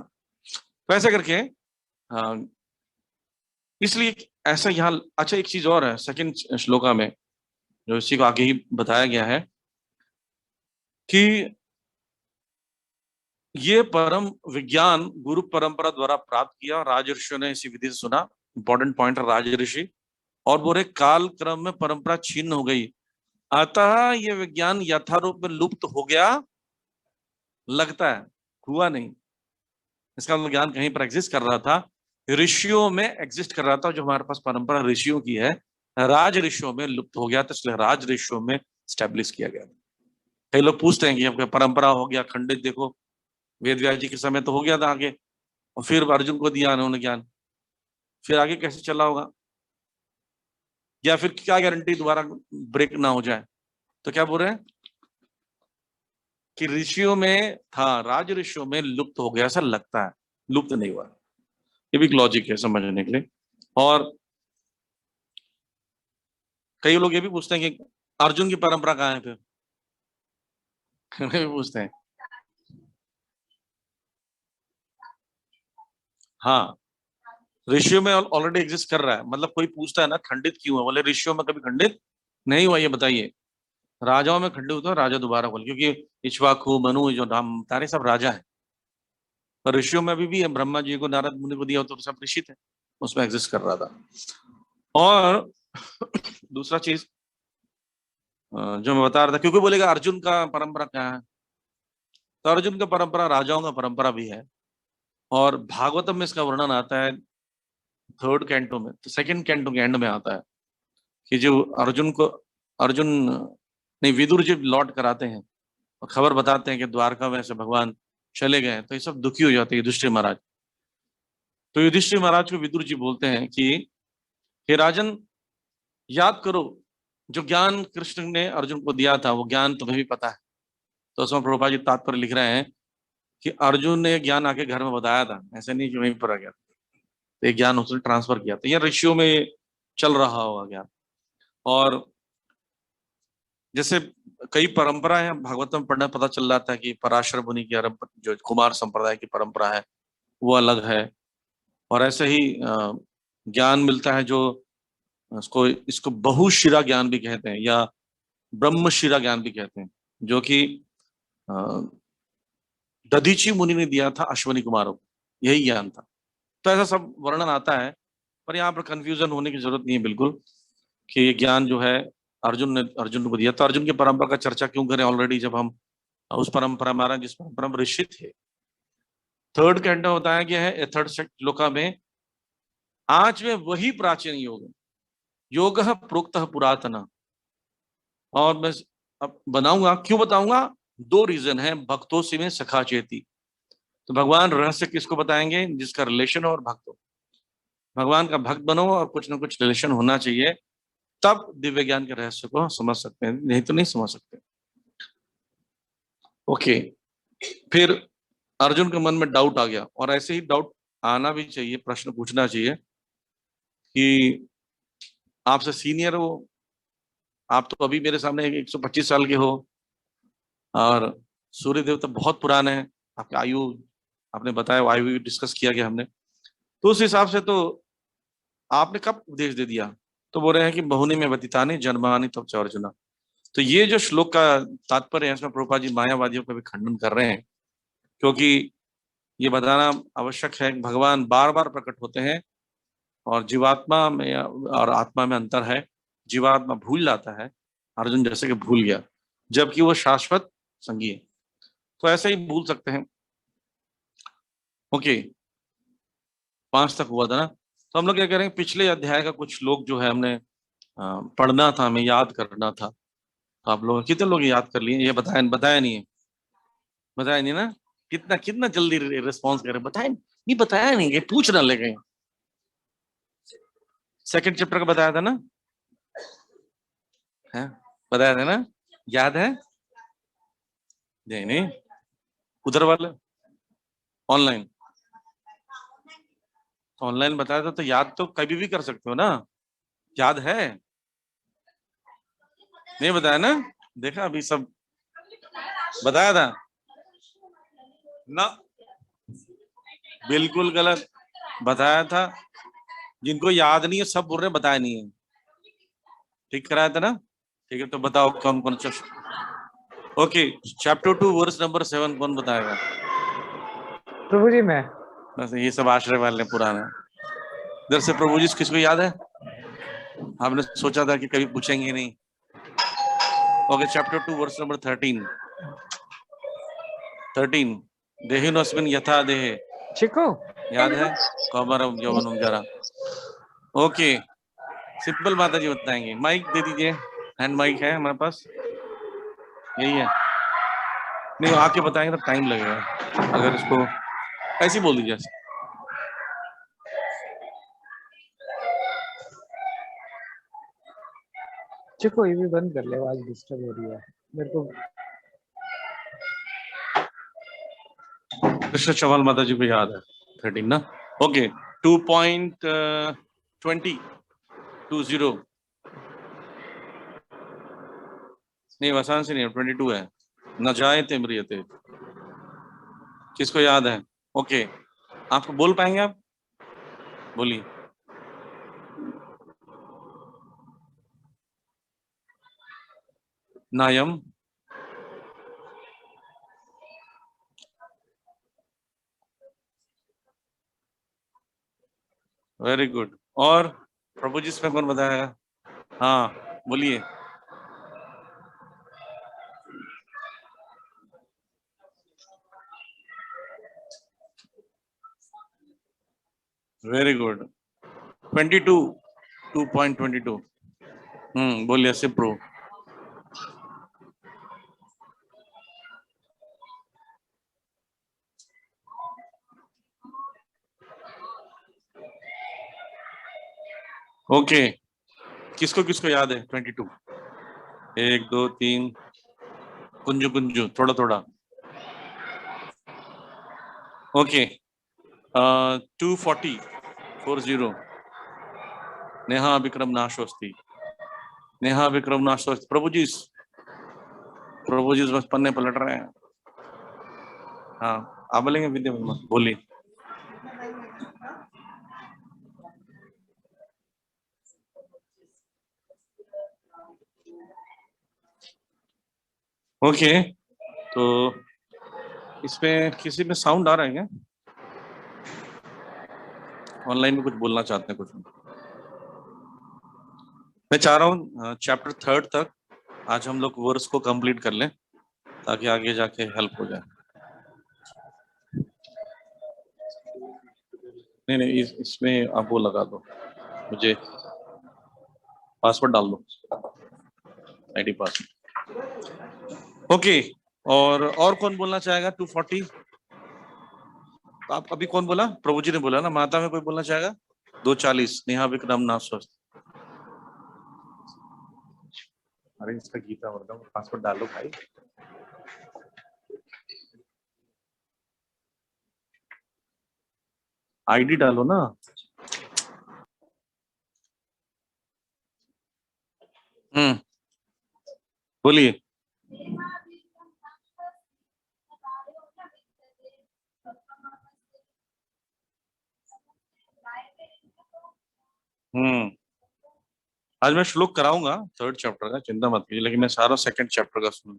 Speaker 9: तो ऐसे करके इसलिए ऐसा यहाँ। अच्छा, एक चीज और है सेकंड श्लोका में, जो इसी को आगे ही बताया गया है कि ये परम विज्ञान गुरु परंपरा द्वारा प्राप्त किया, राजऋषियों ने इसी विधि से सुना। इंपॉर्टेंट पॉइंट है राजऋषि, और बोले काल क्रम में परंपरा छीन हो गई, अतः ये विज्ञान यथारूप में लुप्त हो गया लगता है, हुआ नहीं। इसका मतलब ज्ञान कहीं पर एग्जिस्ट कर रहा था, ऋषियों में एग्जिस्ट कर रहा था। जो हमारे पास परंपरा ऋषियों की है, राज ऋषियों में लुप्त हो गया, तो इसलिए राज ऋषियों में स्टैब्लिश किया गया। कई लोग पूछते हैं कि अब परंपरा हो गया खंडित, देखो वेद व्यास जी के समय तो हो गया था आगे, और फिर अर्जुन को दिया उन्होंने ज्ञान, फिर आगे कैसे चला होगा, या फिर क्या गारंटी दोबारा ब्रेक ना हो जाए। तो क्या बोल रहे हैं कि ऋषियों में था, राज ऋषियों में लुप्त हो गया, ऐसा लगता है, लुप्त नहीं हुआ। ये भी एक लॉजिक है समझने के लिए। और कई लोग ये भी पूछते हैं कि अर्जुन की परंपरा कहाँ है, फिर भी पूछते हैं। हाँ, ऋषियों में ऑलरेडी एग्जिस्ट कर रहा है। मतलब कोई पूछता है ना खंडित क्यों है, बोले ऋषियों में कभी खंडित नहीं हुआ, ये बताइए। राजाओं में खंडित होता है, राजा दोबारा बोले, क्योंकि इक्ष्वाकु, मनु, जो नाम तारे सब राजा है। पर ऋषियों में अभी भी है, ब्रह्मा जी को, नारद मुनि को दिया तो सब ऋषि थे, उसमें एग्जिस्ट कर रहा था। और दूसरा चीज जो मैं बता रहा था, क्योंकि बोलेगा अर्जुन का परंपरा क्या है, तो अर्जुन का परंपरा राजाओं का परंपरा भी है। और भागवतम में इसका वर्णन आता है 3rd कैंटो में, तो 2nd कैंटो के एंड में आता है कि जो अर्जुन नहीं, विदुर जी लौट कर आते हैं और खबर बताते हैं कि द्वारका में से भगवान चले गए, तो ये सब दुखी हो जाते हैं युधिष्ठिर महाराज। तो युधिष्ठिर महाराज को विदुर जी बोलते हैं कि हे राजन, याद करो जो ज्ञान कृष्ण ने अर्जुन को दिया था, वो ज्ञान तुम्हें भी पता है। तो उसमें प्रभुपाद जी तात्पर्य लिख रहे हैं कि अर्जुन ने ज्ञान आके घर में बताया था, ऐसे नहीं कि वहीं पर आ गया, तो ये ज्ञान उसने ट्रांसफर किया था। यह ऋषियों में चल रहा होगा ज्ञान। और जैसे कई परंपराएं हैं, भागवत में पढ़ने पता चल जाता है कि पराशर मुनि की जो कुमार संप्रदाय की परंपरा है वो अलग है। और ऐसे ही ज्ञान मिलता है जो इसको बहुशिरा ज्ञान भी कहते हैं, या ब्रह्मशिरा ज्ञान भी कहते हैं, जो कि दधीची मुनि ने दिया था अश्वनी कुमारों को, यही ज्ञान था। तो ऐसा सब वर्णन आता है, पर यहाँ पर कंफ्यूजन होने की जरूरत नहीं है बिल्कुल, कि ये ज्ञान जो है अर्जुन को दिया। तो अर्जुन की परंपरा का चर्चा क्यों करें ऑलरेडी, जब हम उस परंपरा में आ रहे हैं जिस परंपरा में ऋषि थे। 3rd कैंटो बताया गया है 3rd श्लोका में, आज में वही प्राचीन योग प्रोक्त पुरातना। और मैं अब बनाऊंगा, क्यों बताऊंगा, 2 रीजन है, भक्तों से में सखा चेती। तो भगवान रहस्य किसको बताएंगे, जिसका रिलेशन हो और भक्त हो। भगवान का भक्त बनो और कुछ ना कुछ रिलेशन होना चाहिए, तब दिव्य ज्ञान के रहस्य को समझ सकते हैं, नहीं तो नहीं समझ सकते। ओके, फिर अर्जुन के मन में डाउट आ गया, और ऐसे ही डाउट आना भी चाहिए, प्रश्न पूछना चाहिए कि आपसे सीनियर हो, आप तो अभी मेरे सामने 125 साल के हो, और सूर्य देवता बहुत पुराने हैं, आपकी आयु आपने बताया, आयु भी डिस्कस किया गया हमने, तो उस हिसाब से तो आपने कब उपदेश दे दिया। तो बोल रहे हैं कि बहुनी में व्यतीतानि जन्मानि तब च अर्जुना। तो ये जो श्लोक का तात्पर्य है, इसमें प्रभुपाद जी मायावादियों का भी खंडन कर रहे हैं, क्योंकि ये बताना आवश्यक है कि भगवान बार बार प्रकट होते हैं और जीवात्मा में और आत्मा में अंतर है। जीवात्मा भूल जाता है, अर्जुन जैसे कि भूल गया, जबकि वो शाश्वत संगी है। तो ऐसे ही भूल सकते हैं। ओके, 5 तक हुआ था ना। तो हम लोग क्या कह रहे हैं, पिछले अध्याय का कुछ लोग जो है हमने पढ़ना था, हमें याद करना था। तो आप लोग कितने लोग याद कर लिए? ये बताया नहीं है, बताया नहीं ना? कितना कितना जल्दी रिस्पॉन्स कर रहे हैं, बताया नहीं, बताया नहीं, ये पूछ ना ले गए। सेकंड चैप्टर का बताया था ना? है, बताया था ना? याद है? नहीं, उधर वाले ऑनलाइन बताया था, तो याद तो कभी भी कर सकते हो ना। याद है? नहीं बताया ना? देखा, अभी सब बताया था ना, बिल्कुल गलत बताया था। जिनको याद नहीं है सब बोल रहे हैं बताया नहीं है। ठीक कराया था ना? ठीक है, तो बताओ कौन कौन सा। ओके, चैप्टर 2 वर्स नंबर 7 कौन बताएगा?
Speaker 7: प्रभु जी मैं।
Speaker 9: बस ये सब आश्रय वाले पुराने। इधर से प्रभु जी किसको याद है? आपने सोचा था कि कभी पूछेंगे नहीं। ओके, चैप्टर 2 वर्स नंबर 13 देहिनोस्मिन् यथा देहे।
Speaker 7: चिको
Speaker 9: याद है? कौमारम यौवनम जरा। ओके, सिंपल माता जी बताएंगे। माइक दे दीजिए, हैंड माइक है हमारे पास, यही है। नहीं, आके बताएंगे तो टाइम लगेगा, अगर इसको ऐसे ही बोल दीजिए।
Speaker 7: चिको ये भी बंद कर ले, आवाज डिस्टर्ब हो रही है मेरे को।
Speaker 9: कृष्ण चौहान माता जी को याद है 13 ना? ओके, 2.20 नहीं, वसान से नहीं, 22 है। न जायते म्रियते, किसको याद है? ओके, आपको बोल पाएंगे आप? बोलिए। नायम, वेरी गुड। और प्रभु जी इसमें कौन बताएगा? हाँ बोलिए। Very good. 2.22 बोलिए सिप्रो। ओके, किसको किसको याद है 22? 1 2 3, कुंजू कुंजू, थोड़ा थोड़ा। ओके, 240 नेहा विक्रम नाशोस्ती, नेहा विक्रम नाशोस्ती। प्रभु जी बस पन्ने पलट रहे हैं। हाँ, आप बोलेंगे विद्या वर्मा, बोलिए। ओके, तो इसमें किसी में साउंड आ रहा है क्या? ऑनलाइन में कुछ बोलना चाहते हैं कुछ? मैं चाह रहा हूँ चैप्टर 3 तक आज हम लोग वर्स को कंप्लीट कर लें, ताकि आगे जाके हेल्प हो जाए। नहीं, इसमें आप वो लगा दो, मुझे पासवर्ड डाल दो, आईडी पासवर्ड। ओके, और कौन बोलना चाहेगा? 240 आप अभी कौन बोला? प्रभु जी ने बोला ना। माता में कोई बोलना चाहेगा? 240 नेहा विक्रम नाशोस्ती। अरे इसका गीता वर्धन पासवर्ड डालो भाई। आईडी डालो ना। बोलिए। आज मैं श्लोक कराऊंगा 3rd चैप्टर का, चिंता मत कीजिए, लेकिन मैं सारा 2nd चैप्टर का सुन।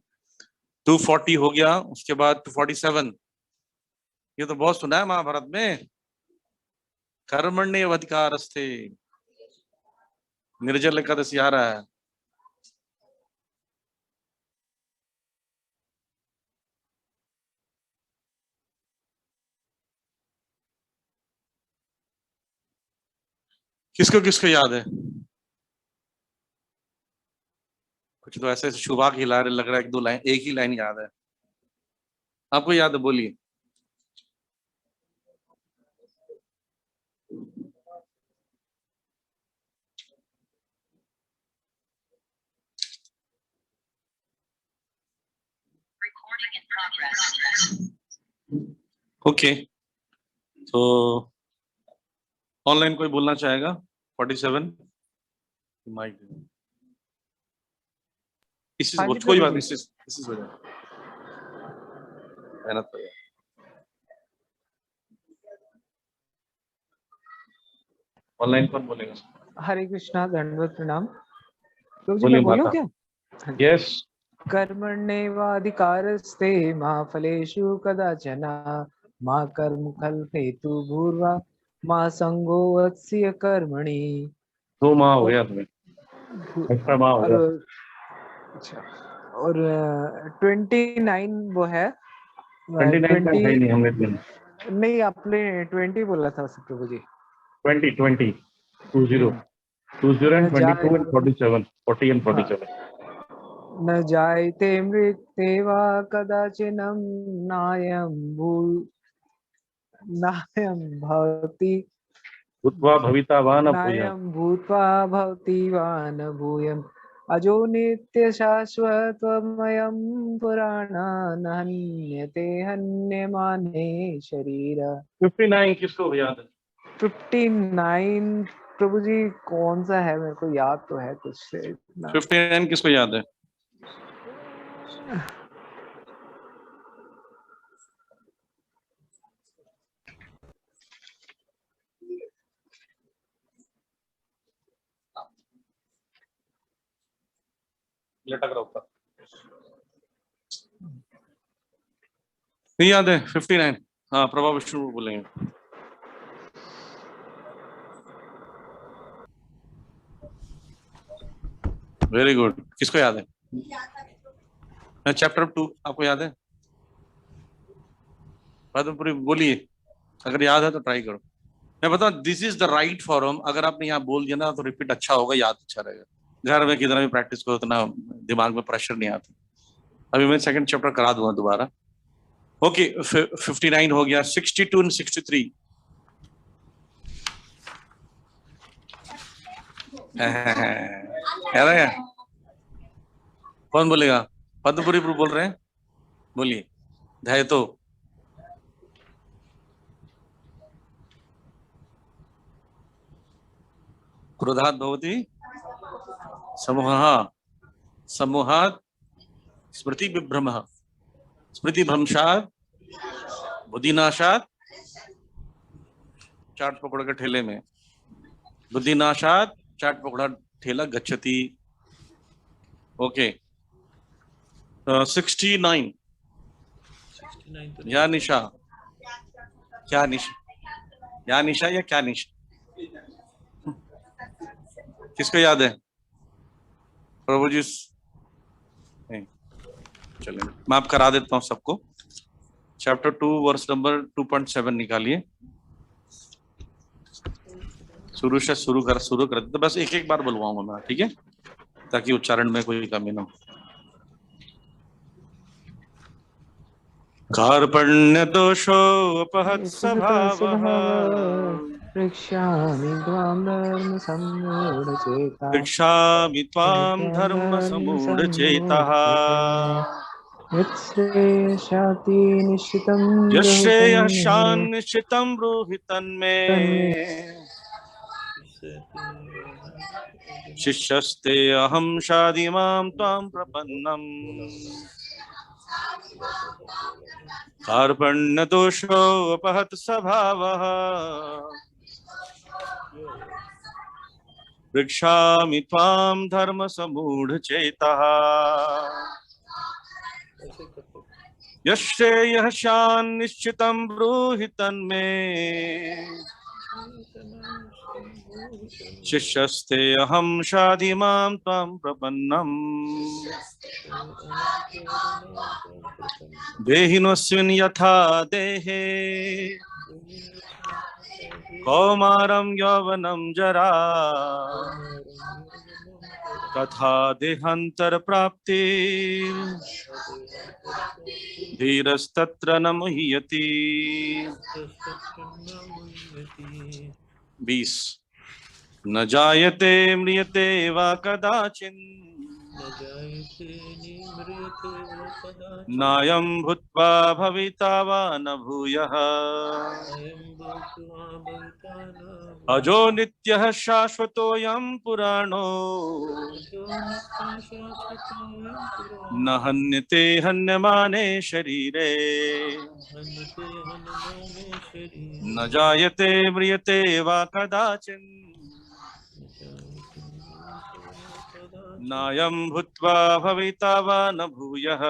Speaker 9: 240 हो गया, उसके बाद 247 ये तो बहुत सुना है महाभारत में। कर्मण्येव अधिकारस्ते, निर्जल एकादशी आ रहा है। किसको किसको याद है? कुछ तो ऐसे शुभा की हिला रहे, लग रहा है एक दो लाइन, एक ही लाइन याद है। आपको याद है? बोलिए। ओके, तो ऑनलाइन कोई बोलना चाहेगा? 47 माइक। इसी
Speaker 7: हाँ
Speaker 9: से
Speaker 7: जी
Speaker 9: कोई
Speaker 7: प्रभु
Speaker 9: बात
Speaker 7: जी।
Speaker 9: नहीं, इसी से हो जाए, मेहनत करो। ऑनलाइन कौन बोलेगा?
Speaker 7: हरे कृष्णा, दंडवत प्रणाम। प्रभु जी
Speaker 9: बोलिए
Speaker 7: मैं बोलूं
Speaker 9: माता।
Speaker 7: क्या?
Speaker 9: यस।
Speaker 7: कर्मण्येवाधिकारस्ते मा फलेषु कदाचन मा कर्म हेतु भूर्वा मा संगो वत्स्य कर्मणि।
Speaker 9: 2 माह हो
Speaker 7: और
Speaker 9: गया तुम्हें, एक्स्ट्रा माह हो
Speaker 7: और
Speaker 9: गया।
Speaker 7: अच्छा, और 29 वो है
Speaker 9: 29 का है
Speaker 7: 20
Speaker 9: ही नहीं, हमने दिन
Speaker 7: नहीं, आपने 20 बोला था प्रभु जी।
Speaker 9: 20 20 20 20
Speaker 7: न
Speaker 9: and 22 and 47 40 and
Speaker 7: हाँ,
Speaker 9: 47।
Speaker 7: न जायते मृत्येवा कदाचिनं नायं भवति
Speaker 9: भूत्वा भवितावान अभूय।
Speaker 7: नायं भूत्वा भवति वा न भूयम् अजो नित्य शाश्वतमयं पुराणा न हन्यते हन्यमाने शरीर।
Speaker 9: 59 किसको याद है?
Speaker 7: 59 प्रभु जी कौन सा है? मेरे को याद तो है कुछ से इतना।
Speaker 9: 59 किसको याद है? लटक रहा ऊपर, नहीं याद है? 59। हाँ, प्रभा विष्णु बोलेंगे। Very good. किसको याद है? चैप्टर 2 आपको याद है? पद्मपुरी बोलिए, अगर याद है तो ट्राई करो। मैं बताऊं, this is the right form. अगर आपने यहाँ बोल दिया ना तो रिपीट अच्छा होगा, याद अच्छा रहेगा। घर में कितना भी प्रैक्टिस करो, उतना दिमाग में प्रेशर नहीं आता। अभी मैं सेकंड चैप्टर करा दूंगा दोबारा। ओके, 59 हो गया। 62 and 63 है। कौन बोलेगा? पद्मपुरी प्रभु बोल रहे हैं, बोलिए। ध्याय तो क्रोधात् भवति समूहः, समूहात् स्मृति विभ्रमः, स्मृति भ्रंशात् बुद्धिनाशात्, चाट पकड़ के ठेले में, बुद्धिनाशात् चाट पकड़ा ठेला गच्छति। ओके, 69 या निशा, क्या निशा, या निशा या क्या निशा, किसको याद है? प्रभु जी नहीं, चलिए मैं आप करा देता हूं सबको। चैप्टर 2 वर्स नंबर 2.7 निकालिए। शुरू से शुरू कर तो बस एक एक बार बुलवाऊंगा मैं, ठीक है, ताकि उच्चारण में कोई कमी ना हो। कार्पण्य दोषो अपहत स्वभावः,
Speaker 7: पृच्छामि त्वां धर्म सम्मूढचेता,
Speaker 9: पृच्छामि त्वां धर्म समूढचेतः,
Speaker 7: यच्छ्रेयशाति निश्चितं
Speaker 9: यश्रेयशान् निश्चितं ब्रूहि तन्मे, शिष्यस्ते अहं शाधिमां त्वां प्रपन्नम्। कार्पण्य दोषो अपहत स्वभावः, पृच्छामि त्वां धर्म समूढचेतः, यश्रेयः स्यान् निश्चितं ब्रूहि तन्मे शिष्यस्ते अहं शाधिमां त्वां प्रपन्नम् देहिनोऽस्मिन् यथा देहे कौमारं यौवनं जरा तथा देहान्तरप्राप्ति धीरस्तत्र न मुह्यति। 20 न जायते म्रियते वा कदाचिन् नायं भूत्वा भविता वा न भूयः अजो नित्यः शाश्वतोऽयं पुराणो न हन्यते हन्यमाने शरीरे न जायते म्रियते वा कदाचिन् नायं भूत्वा भविता वा न भूयः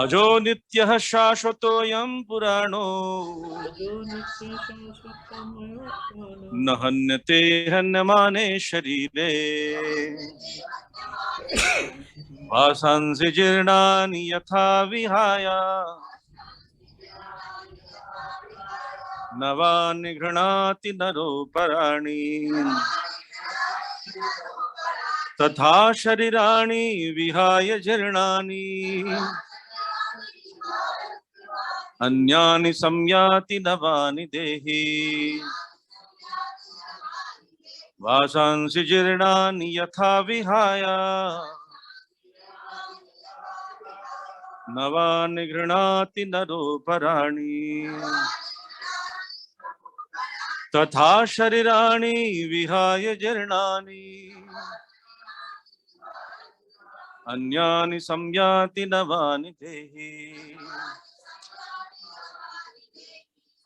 Speaker 9: अजो नित्यः शाश्वतोऽयं पुराणो न हन्यते हन्यमाने शरीरे वासांसि जीर्णानि यथा विहाय नवानि गृह्णाति नरोपराणि तथा शरीराणि विहाय जीर्णानि अन्यानि संयाति नवानि देहि वासांसि जीर्णानि यथा विहाय नवानि गृह्णाति नरोपराणि तथा शरीराणि विहाय जीर्णानि अन्यानि संयाति नवानि देहि।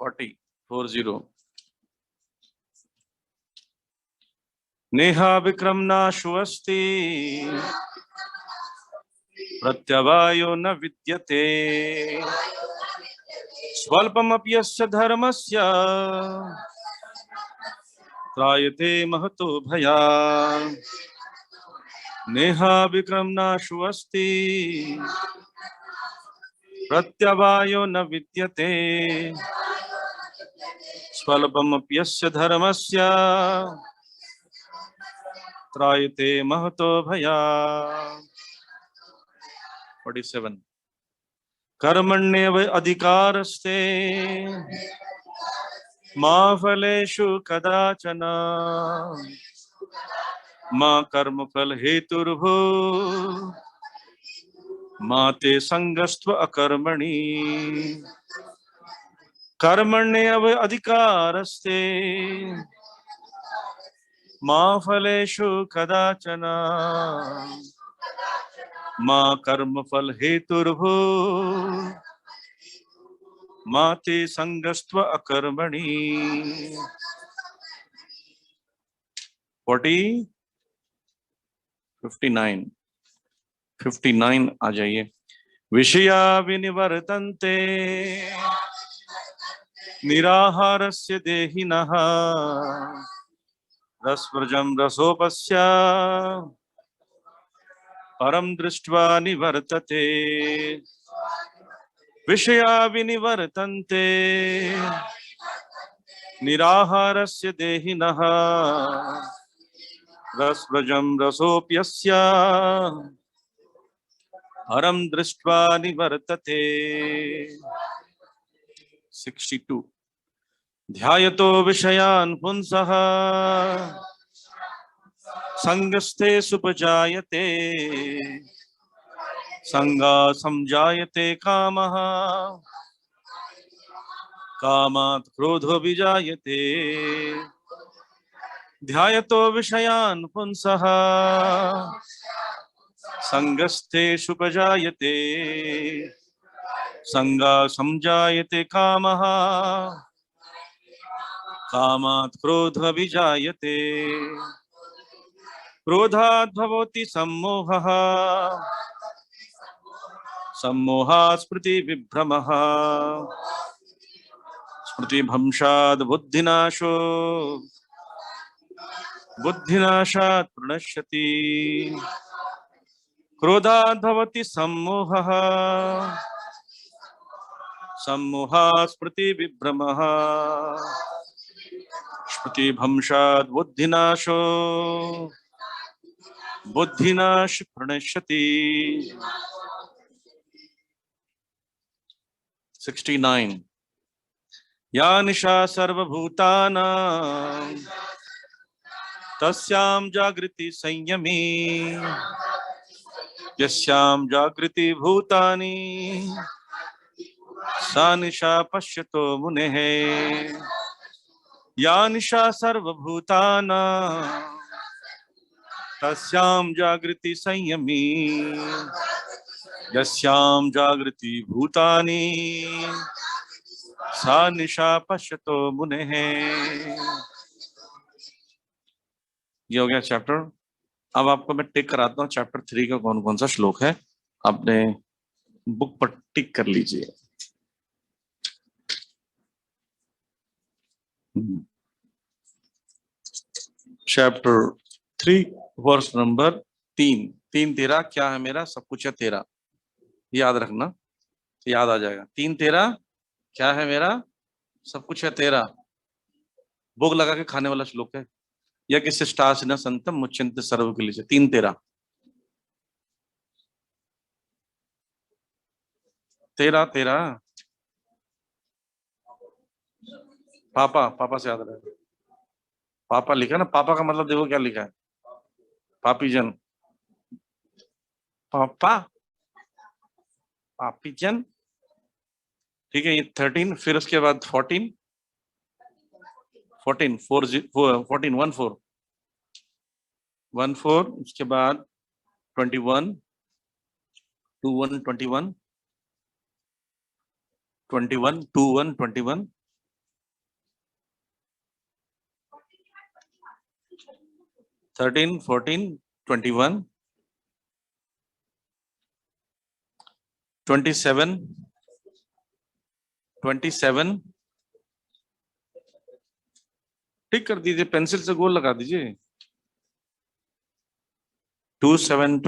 Speaker 9: 40 नेहा विक्रमनाशो अस्ति प्रत्यवायो न विद्यते स्वल्पमपि यस्य धर्मस्य त्रायते महतो भयात् नेहा विक्रमनाशो अस्ति प्रत्यवायो न विद्यते स्वल्पमपि यस्य धर्मस्य त्रायते महतो भयात्। 47 कर्मण्येव अधिकारस्ते मा फलेषु कदाचन मा कर्मफल हेतुर्भू मा ते संगस्त्व अकर्मणि कर्मण्येव अधिकारस्ते मा फलेषु कदाचन मा कर्मफल हेतुर्भू मा ते संगस्त्व अकर्मणि। 59 आ जाइए। विषया विनिवर्तन्ते निराहारस्य देहिनः रसवर्जं रसोपस्य परम दृष्ट्वा निवर्तते। विषया विनिवर्तन्ते निराहारस्य देहिनः रसवर्जं रसोप्यस्य परम दृष्ट्वा निवर्तते। 62 ध्यायतो विषयान् पुंसः संगस्ते सुपजायते संगा संजायते कामः कामात् क्रोधो विजायते। ध्यायतो विषयान् पुंसः संगस्ते सुपजायते संगा संजायते कामः कामात् क्रोध विजायते। क्रोधात् भवति सम्मोहः सम्मोहात् स्मृति विभ्रमः स्मृति भंशात् बुद्धिनाशो बुद्धिनाशात् प्रणश्यति क्रोधात् भवति सम्मोहः सम्मोहात् स्मृति विभ्रमः स्मृति भंशात् बुद्धिनाशो बुद्धिनाश प्रणश्यति 69 या निशा सर्वभूतानां तस्यां जागृति संयमी यस्यां जागृति भूतानि सा निशा पश्यतो मुनेः या निशा सर्वभूतानां तस्यां जागृति संयमी यस्यां जागृति भूतानि सा निशा पश्यतो मुनेः। ये हो गया चैप्टर। अब आपको मैं टिक कराता हूँ चैप्टर 3 का कौन कौन सा श्लोक है, अपने बुक पर टिक कर लीजिए। चैप्टर 3 वर्स नंबर 3 13 क्या है मेरा, सब कुछ है तेरा, याद रखना, याद आ जाएगा। 3:13 क्या है मेरा, सब कुछ है तेरा, भोग लगा के खाने वाला श्लोक है। या किसी शिष्टासिना संतम मुच्यन्ते सर्व के लिए 3:13 13 पापा, पापा से याद रहे, पापा लिखा ना, पापा का मतलब देखो क्या लिखा है, पापी जन, पापा पापी जन, ठीक है। ये 13, फिर उसके बाद 14 उसके बाद 21 13 14 21 27 टिक कर दीजिए, पेंसिल से गोल लगा दीजिए। 27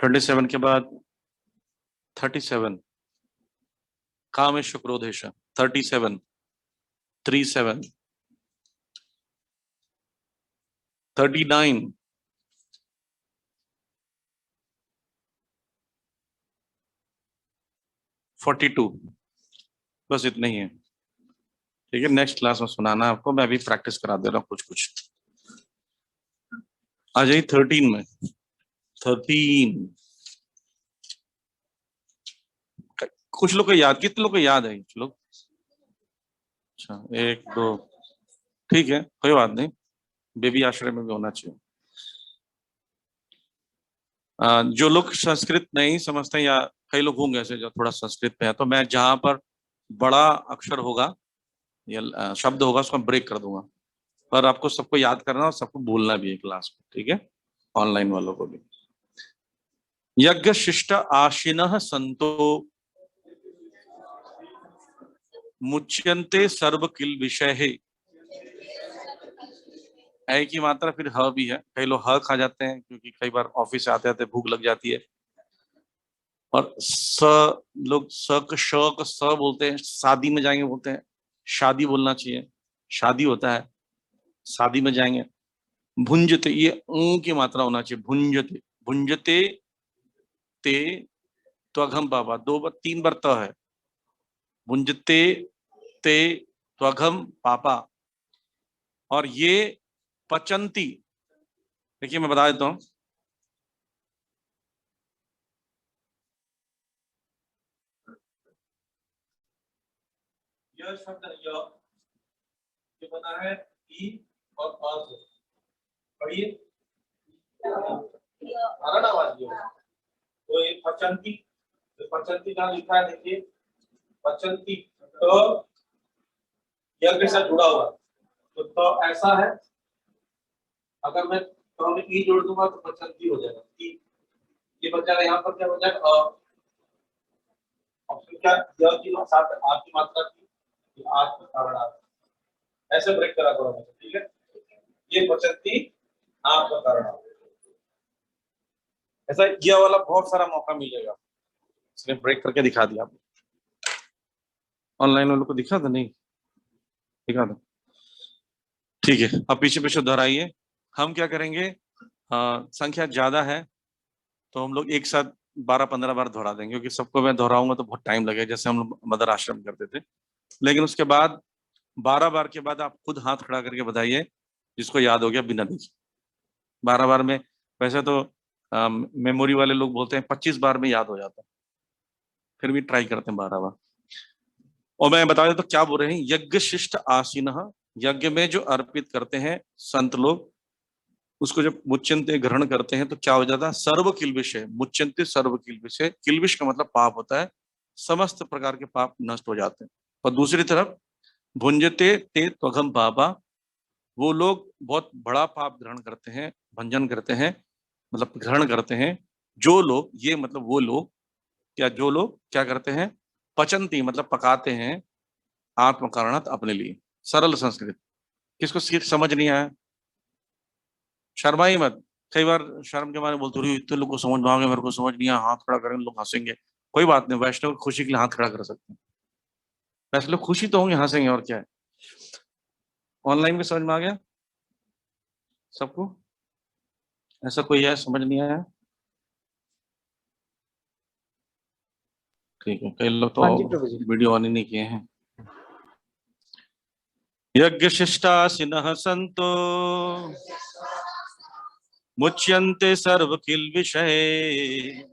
Speaker 9: 27 के बाद 37 कामेश क्रोधेश 37 39 42 बस इतना ही है, ठीक है। नेक्स्ट क्लास में सुनाना आपको, मैं अभी प्रैक्टिस करा दे रहा हूँ कुछ। आ जाइए 13 में। 13 कुछ लोग को याद, कितने लोग को याद है कुछ लोग? अच्छा 1 2, ठीक है, कोई बात नहीं, बेबी आश्रय में भी होना चाहिए। जो लोग संस्कृत नहीं समझते, या कई लोग होंगे ऐसे जो थोड़ा संस्कृत पे है, तो मैं जहां पर बड़ा अक्षर होगा या शब्द होगा उसको ब्रेक कर दूंगा, पर आपको सबको याद करना और सबको बोलना भी है क्लास में, ठीक है, ऑनलाइन वालों को भी। यज्ञ शिष्ट आशिनः संतो मुच्यन्ते सर्व किल विषय है। ऐ की मात्रा फिर ह भी है, कई लोग ह खा जाते हैं क्योंकि कई बार ऑफिस से आते आते भूख लग जाती है, और स लोग स का स बोलते हैं, शादी में जाएंगे बोलते हैं, शादी बोलना चाहिए, शादी होता है, शादी में जाएंगे। भुंजते, ये की मात्रा होना चाहिए, भुंजते, भुंजते ते त्वघम पापा, 3 बार त है, भुंजते ते त्वघम पापा। और ये पचंती, देखिए मैं बता देता हूं, यह शब्द ये बना है ई और अ से, पढ़िए आवाज, तो ये पचंती, पचंती का लिखा है, देखिए पचंती, तो यज्ञ के साथ जुड़ा हुआ, तो ऐसा है, अगर मैं में ई जोड़ दूंगा तो पचंती हो जाएगा, ई ये बच जाएगा, यहाँ पर क्या हो जाएगा ऑप्शन क्या, यह की साथ आप की मात्रा की आज का कारण आता, ऐसे ब्रेक करा करो, ठीक है, ये पचंती आपका कारण आता, ऐसा ये वाला बहुत सारा मौका मिलेगा, इसने ब्रेक करके दिखा दिया। ऑनलाइन वालों को दिखा था, नहीं दिखा था, ठीक है। अब पीछे पीछे दोहराइए। हम क्या करेंगे, संख्या ज्यादा है तो हम लोग एक साथ 12-15 बार दोहरा देंगे, क्योंकि सबको मैं दोहराऊंगा तो बहुत टाइम लगेगा, जैसे हम लोग मदर आश्रम करते थे। लेकिन उसके बाद 12 बार के बाद आप खुद हाथ खड़ा करके बताइए, जिसको याद हो गया बिना देखे। 12 बार में वैसे तो मेमोरी वाले लोग बोलते हैं 25 बार में याद हो जाता है, फिर भी ट्राई करते हैं 12 बार। और मैं बता देता तो क्या बोल रहे हैं, यज्ञ शिष्ट आसीनः, यज्ञ में जो अर्पित करते हैं संत लोग, उसको जब मुच्यंते ग्रहण करते हैं तो क्या हो जाता है, सर्व किल्बिष है, मुच्यंते सर्व किल्बिष है, किल्बिष का मतलब पाप होता है, समस्त प्रकार के पाप नष्ट हो जाते हैं। और दूसरी तरफ भुंजते ते त्वघम पापा, वो लोग बहुत बड़ा पाप ग्रहण करते हैं, भंजन करते हैं, मतलब ग्रहण करते हैं, जो लोग, ये मतलब वो लोग क्या, जो लोग क्या करते हैं, पचंती मतलब पकाते हैं, आत्मकारणात् अपने लिए। सरल संस्कृत, किसको समझ नहीं आया शर्मा ही मत, कई बार शर्म के मारे बोलते रही इतने लोग को समझ में आ गया, मेरे को समझ नहीं आया, हाथ खड़ा करेंगे लोग हंसेंगे। कोई बात नहीं, वैष्णव खुशी के लिए हाथ खड़ा कर सकते हैं, वैसे लोग खुशी तो होंगे, हंसेंगे, और क्या है। ऑनलाइन में समझ में आ गया सबको, ऐसा कोई है समझ नहीं आया, ठीक है। कई लोग तो
Speaker 7: हाँ जी प्रभु जी।
Speaker 9: वीडियो ऑन ही नहीं किए हैं। यज्ञ शिष्टासिनः संतो मुच्यन्ते सर्व किल विषये,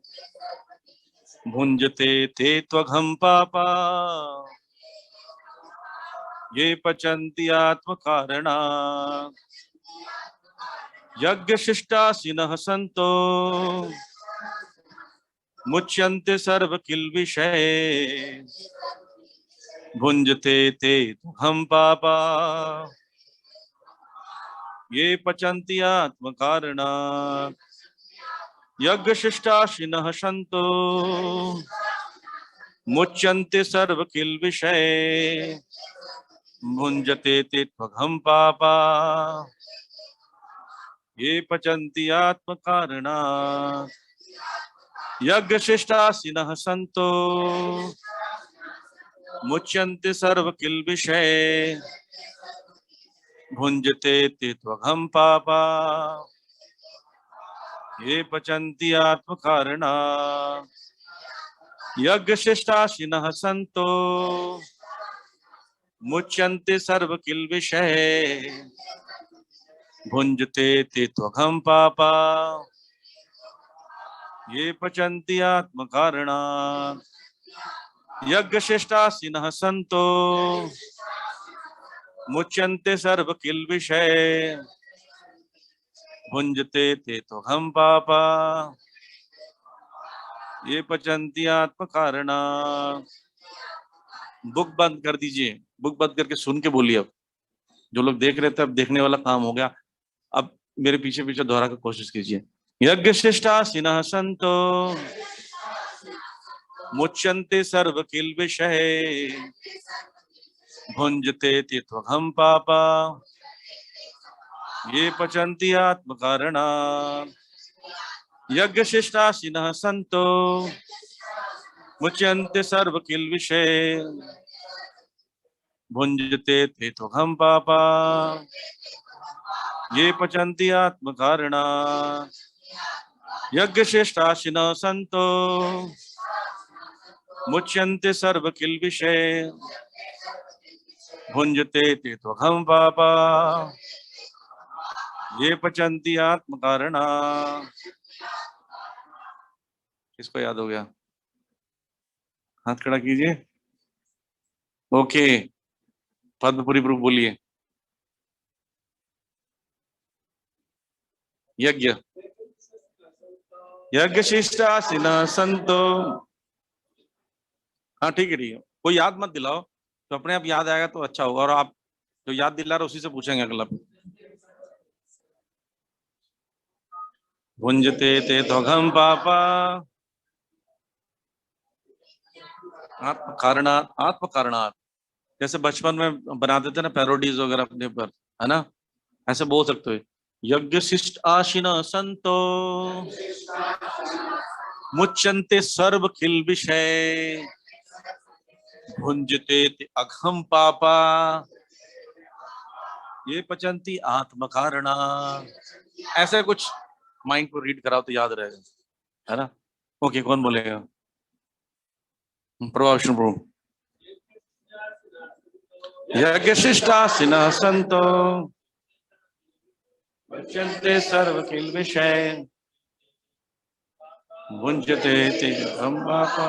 Speaker 9: भुंजते ते त्वघं पापा, ये पचन्ति आत्मकारणात्। यज्ञ शिष्टासिनः संतो मुच्यन्ते सर्व किल विषये, भुंजते ते त्वघं पापा, ये पचन्ति आत्मकारणात्। यज्ञ शिष्टाशिनः संतो मुच्यन्ते सर्व किल विषये, भुंजते ते त्वघं पापा, ये पचन्ति आत्मकारणात्। यज्ञ शिष्टाशिनः संतो मुच्यन्ते सर्व किल विषये, भुंजते ते त्वघं पापा, ये पचन्ति आत्मकारणात्। यज्ञ शिष्टाशिनः संतो मुच्यन्ते सर्व किल विषये, भुंजते ते त्वघं पापा, ये पचन्ति आत्मकारणात्। यज्ञ शिष्टाशिनः संतो मुच्यन्ते सर्व किल विषये, भुंजते ते त्वघं पापा, ये पचन्ति आत्मकारणात्। बुक बंद कर दीजिए, बुक बंद करके सुन के बोलिए। अब जो लोग देख रहे थे, अब देखने वाला काम हो गया, अब मेरे पीछे पीछे दोहरा कर कोशिश कीजिए। यज्ञ शिष्टासिनः संतो मुच्यन्ते सर्व किल विषये, भुंजते ते त्वघं पापा, ये पचन्ति आत्मकारणात्। यज्ञ शिष्टासिनः संतो मुच्यन्ते सर्व किल विषये, भुंजते ते त्वघं पापा, ये पचन्ति आत्मकारणात्। यज्ञ शिष्टासिनः संतो मुच्यन्ते सर्व किल विषये, भुंजते ते त्वघं पापा, ये पचन्ति आत्मकारणात्। किसको याद हो गया, हाथ खड़ा कीजिए। ओके, पद्मपुरी प्रभु बोलिए। यज्ञ यज्ञ शिष्टासिनः संतो, हाँ ठीक है ठीक है, कोई याद मत दिलाओ, तो अपने आप याद आएगा तो अच्छा होगा। और आप जो याद दिला रहा उसी से पूछेंगे अगला। भुंजते ते त्वघम पापा आत्म कारणात्। जैसे बचपन में बनाते थे ना पैरोडीज वगैरह अपने ऊपर, है ना, ऐसे बोल सकते हो। यज्ञ शिष्ट आशिन संतो मुच्यन्ते सर्व किल विषय भुंजते ते अघम पापा ये पचंती आत्म कारणा। ऐसे कुछ माइंड को रीड कराओ तो याद रहेगा, है ना। ओके, कौन बोलेगा? प्रभाविष्णु प्रभु। यज्ञ शिष्टासिनः संतो मुच्यन्ते सर्व किल विषय भुंजते ते अघम पापा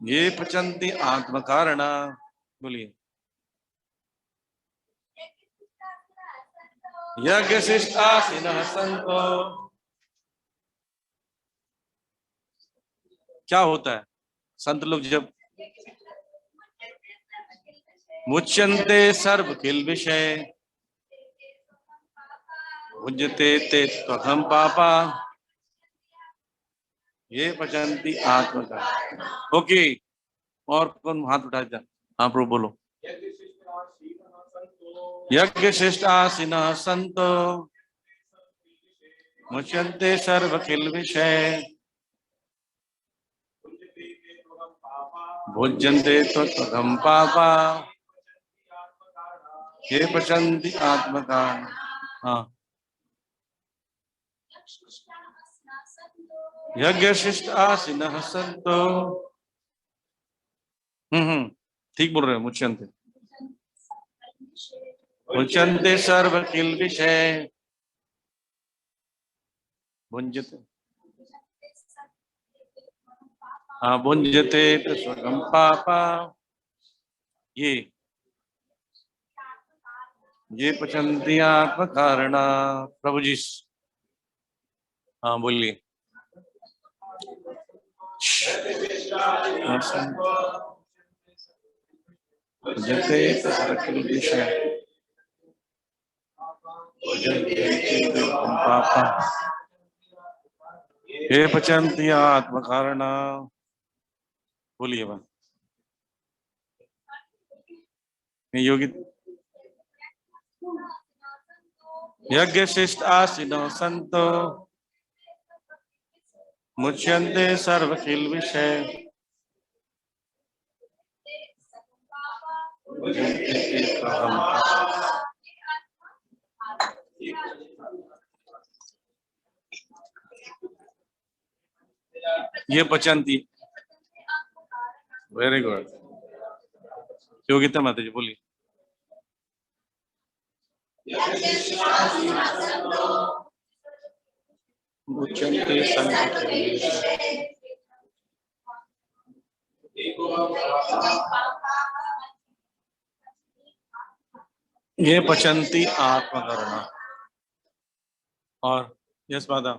Speaker 9: ये पचंती आत्म कारणा। बोलिए। यज्ञ शिष्टासिनः संतो क्या होता है? संत लोग जब मुच्यन्ते सर्व किल विषय भुंजते ते त्वघम पापा ये पचंती आत्म का। ओके, और कौन हाथ उठा था? हाँ प्रभु बोलो। यज्ञ शिष्टासिनः संतो मुच्यन्ते सर्व किल विषय भुज्यन्ते त्वघम पापा ये पचन्ति आत्मका। हाँ, यज्ञ शिष्ट आसिनः संतो। ठीक बोल रहे हो। मुच्यन्ते सर्व किल विषय भुंजते, हाँ, भुंजते त्वघम पापा ये पचन्ति आत्म कारणा। प्रभु जी, हाँ बोलिए। भुंजते सर्व किल विषय पापा ये पचन्ति आत्म कारणा। बोलिए बा योगी। यज्ञ शिष्ट आसिनो संतो मुच्यन्ते सर्व किल विषय ये पचंती। वेरी गुड योगिता माता जी, बोलिए। मुच्यन्ते सर्व किल विषय ये पचंती आत्म करना। और यस माता।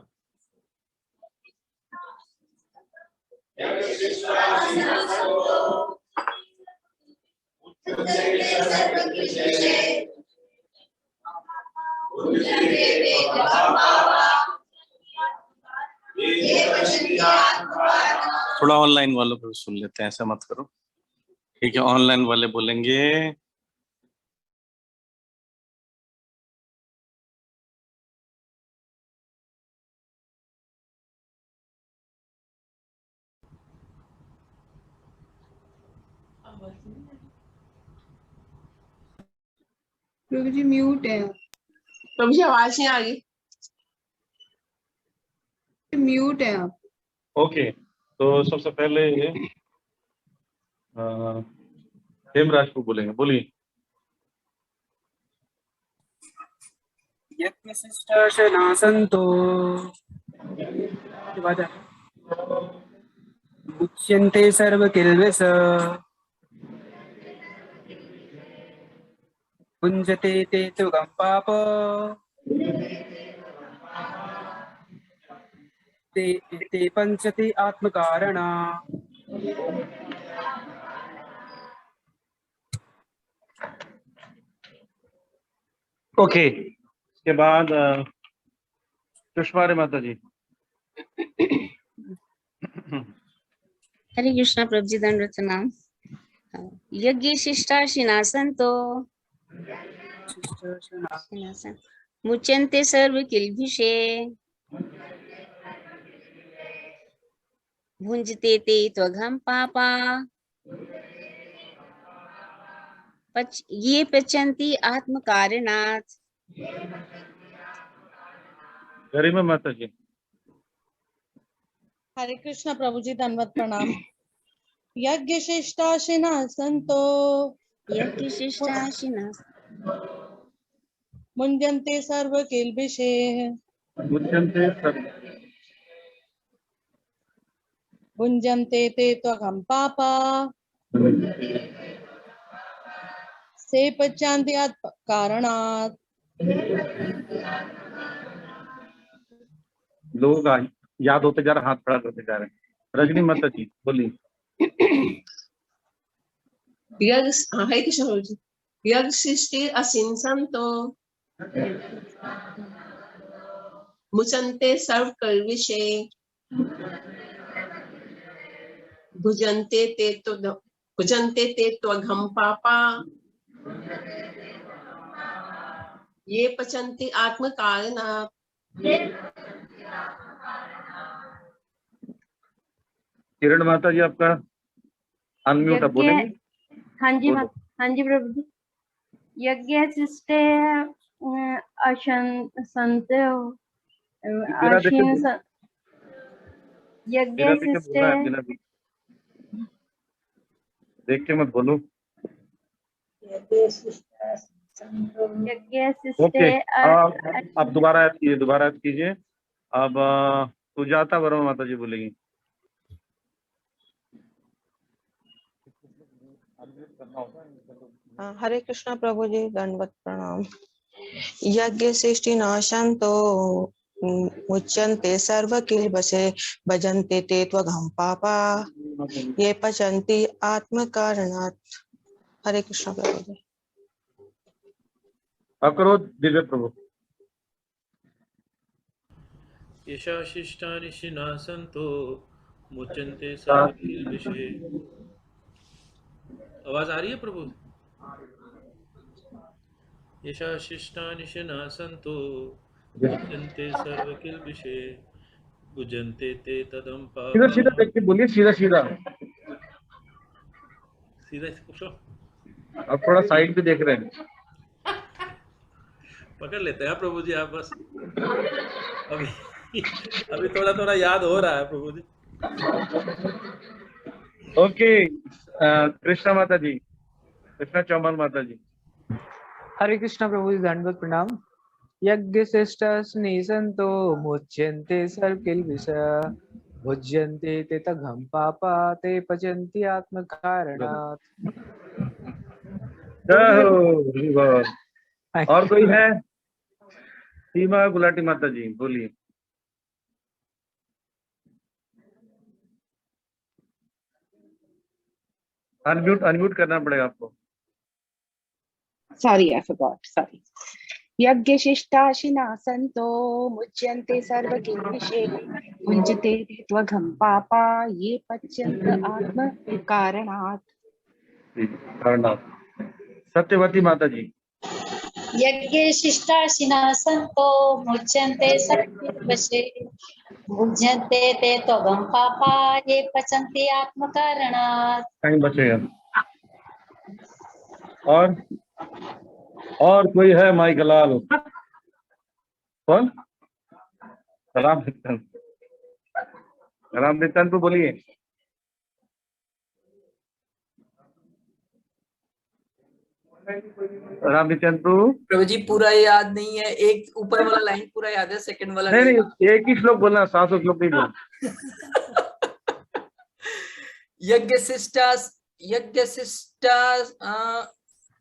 Speaker 9: थोड़ा ऑनलाइन वालों को सुन लेते हैं, ऐसा मत करो, ठीक है। ऑनलाइन वाले बोलेंगे
Speaker 4: प्रभु जी म्यूट है।
Speaker 6: प्रभु जी आवाज नहीं आ रही।
Speaker 4: म्यूट है आप।
Speaker 9: ओके। तो सबसे पहले हेमराज को बोलेंगे, बोलिए।
Speaker 10: यज्ञ शिष्टासिनः संतो मुच्यन्ते सर्व किल विषय भुंजते ते त्वघम पापा ते पंचते आत्म कारणा।
Speaker 9: ओके, इसके बाद सुषमा माता जी।
Speaker 11: हरे कृष्णा प्रभु जी, दंडवत प्रणाम। यज्ञ शिष्टाशिनासन्तो मुच्यन्ते सर्व किल्बिषे भुञ्जते ते त्वघं पापा ये पचन्ति आत्मकारणात्।
Speaker 9: गरिमा माता जी।
Speaker 12: हरे कृष्णा प्रभु जी, दंडवत प्रणाम। यज्ञ शिष्टाशिना संतो
Speaker 11: यज्ञ शिष्टाशिना
Speaker 12: मुञ्जन्ते सर्व किल्बिषे भुञ्जन्ते ते त्वघं पापा से पचान्ति आत्मकारणात्।
Speaker 9: लोग याद होते जा रहे, हाथ खड़ा करते जा रहे हैं। रजनी माता जी बोलिए।
Speaker 6: हरे कृष्ण प्रभु जी। यज्ञ सृष्टि असिंसन्तो मुचन्ते सर्व कल्विषे भुजन्ते ते त्वघं पापा ये पचन्ति आत्मकारणात्।
Speaker 9: किरण माता जी आपका अनम्यूट, आप बोलेंगे?
Speaker 13: हाँ जी प्रभु जी। यज्ञ सृष्टि यज्ञ सृष्टि
Speaker 9: देख के मत बोलो।
Speaker 13: यज्ञ
Speaker 9: ओके,
Speaker 13: सृष्टि
Speaker 9: आप दोबारा याद कीजिए। अब सुजाता वर्मा माता जी बोलेगी।
Speaker 14: हरे कृष्णा प्रभु जी, दंडवत प्रणाम। यज्ञ सृष्टि नाशंतो मुच्यन्ते सर्व किल्बिषे भजन्ते ते त्वघं पापा ये पचन्ति आत्मकारणात्। हरे कृष्णा प्रभु जी।
Speaker 9: अकरो दिव्य प्रभु।
Speaker 15: यशाशिष्टानि शिनासन्तो मुच्यन्ते सर्व किल्बिषे। आवाज आ रही है प्रभु? यशाशिष्टानि शिनासन्तो मुच्यन्ते सर्व किल्बिषे भुजन्ते ते तदं
Speaker 9: सीधा सीधा
Speaker 15: पापा।
Speaker 9: देख के बोलिए, सीधा सीधा।
Speaker 15: सीधा पूछो।
Speaker 9: अब थोड़ा साइड भी देख रहे हैं।
Speaker 15: पकड़ लेते हैं प्रभु जी आप बस। अभी थोड़ा थोड़ा याद हो रहा है प्रभु जी।
Speaker 9: ओके, कृष्णा माता जी, कृष्णा चौहान माता जी।
Speaker 7: हरे कृष्णा प्रभु जी, दंडवत प्रणाम। यज्ञ शिष्टाशिनासन्तो मुच्यन्ते सर्व किल्बिषे भुज्यन्ते ते त्वघं पापा ते पचन्ति आत्मकारणात्।
Speaker 9: जय हो। और कोई है? सीमा गुलाटी माता जी बोलिए। अनम्यूट करना पड़ेगा आपको।
Speaker 16: Sorry, I forgot. Sorry. यज्ञ शिष्टाशिनासन्तो मुच्यन्ते सर्व किल्बिषे भुञ्जते ते त्वघं पापा ये पच्यन्त आत्मकारणात्।
Speaker 9: सत्यवती माता जी।
Speaker 17: यज्ञ शिष्टाशिनासन्तो मुच्यन्ते सर्व किल्बिषे भुज्यन्ते ते त्वघं पापा ये पचन्ति आत्मकारणात्।
Speaker 9: कहीं बचेगा। और कोई है? माइक लाल कौन? राम तो बोलिए। रामचंद्र
Speaker 18: प्रभु जी पूरा याद नहीं है, एक ऊपर वाला लाइन पूरा याद है, सेकंड वाला
Speaker 9: नहीं, एक ही श्लोक बोलना, 700 श्लोक नहीं बोलना।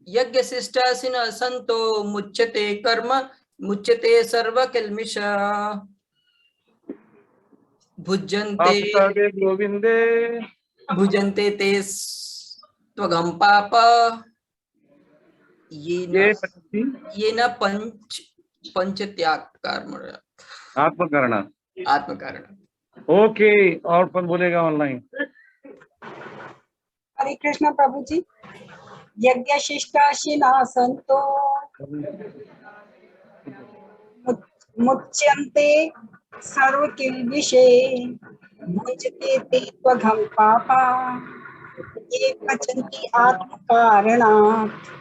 Speaker 18: यज्ञ शिष्टाशिनासन्तो मुच्यते सर्व किल्बिषे भुज्यन्ते ते त्वघं पापा ये न पंच त्याग कर्म
Speaker 9: आत्मकरण।
Speaker 18: आत्मकारण।
Speaker 9: ओके, और कौन बोलेगा ऑनलाइन?
Speaker 19: हरे कृष्ण प्रभु जी। यज्ञ शिष्टाशिना संतो मुच्यन्ते सर्व किल्बिषे भुंजते ते त्वघं पापा ये पचन्ति आत्म कारणात्।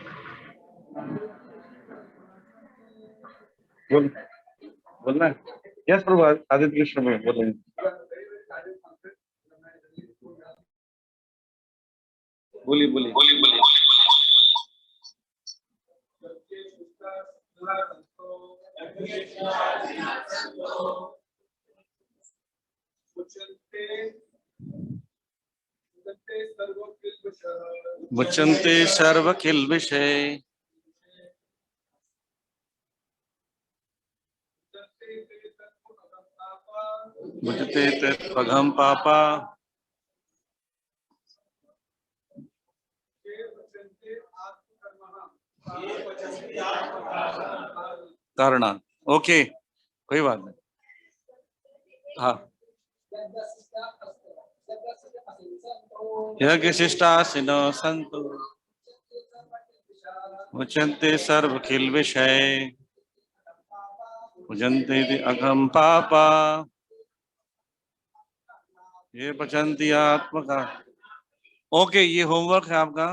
Speaker 9: बोलना है? यस प्रभु, आदित्य कृष्ण में बोलेंगे। बोलिए बोलिए बोलिए बोलिए। मुच्यन्ते सर्व किल्बिषे मुझते ते त्वघं पापा कारणा। ओके, कोई बात नहीं। हाँ, यज्ञ शिष्टाशिनो सन्तु मुच्यन्ते सर्व किल्बिषे भुजन्ते ते अघं पापा ये पचन्ति आत्मका। ओके, ये होमवर्क है आपका।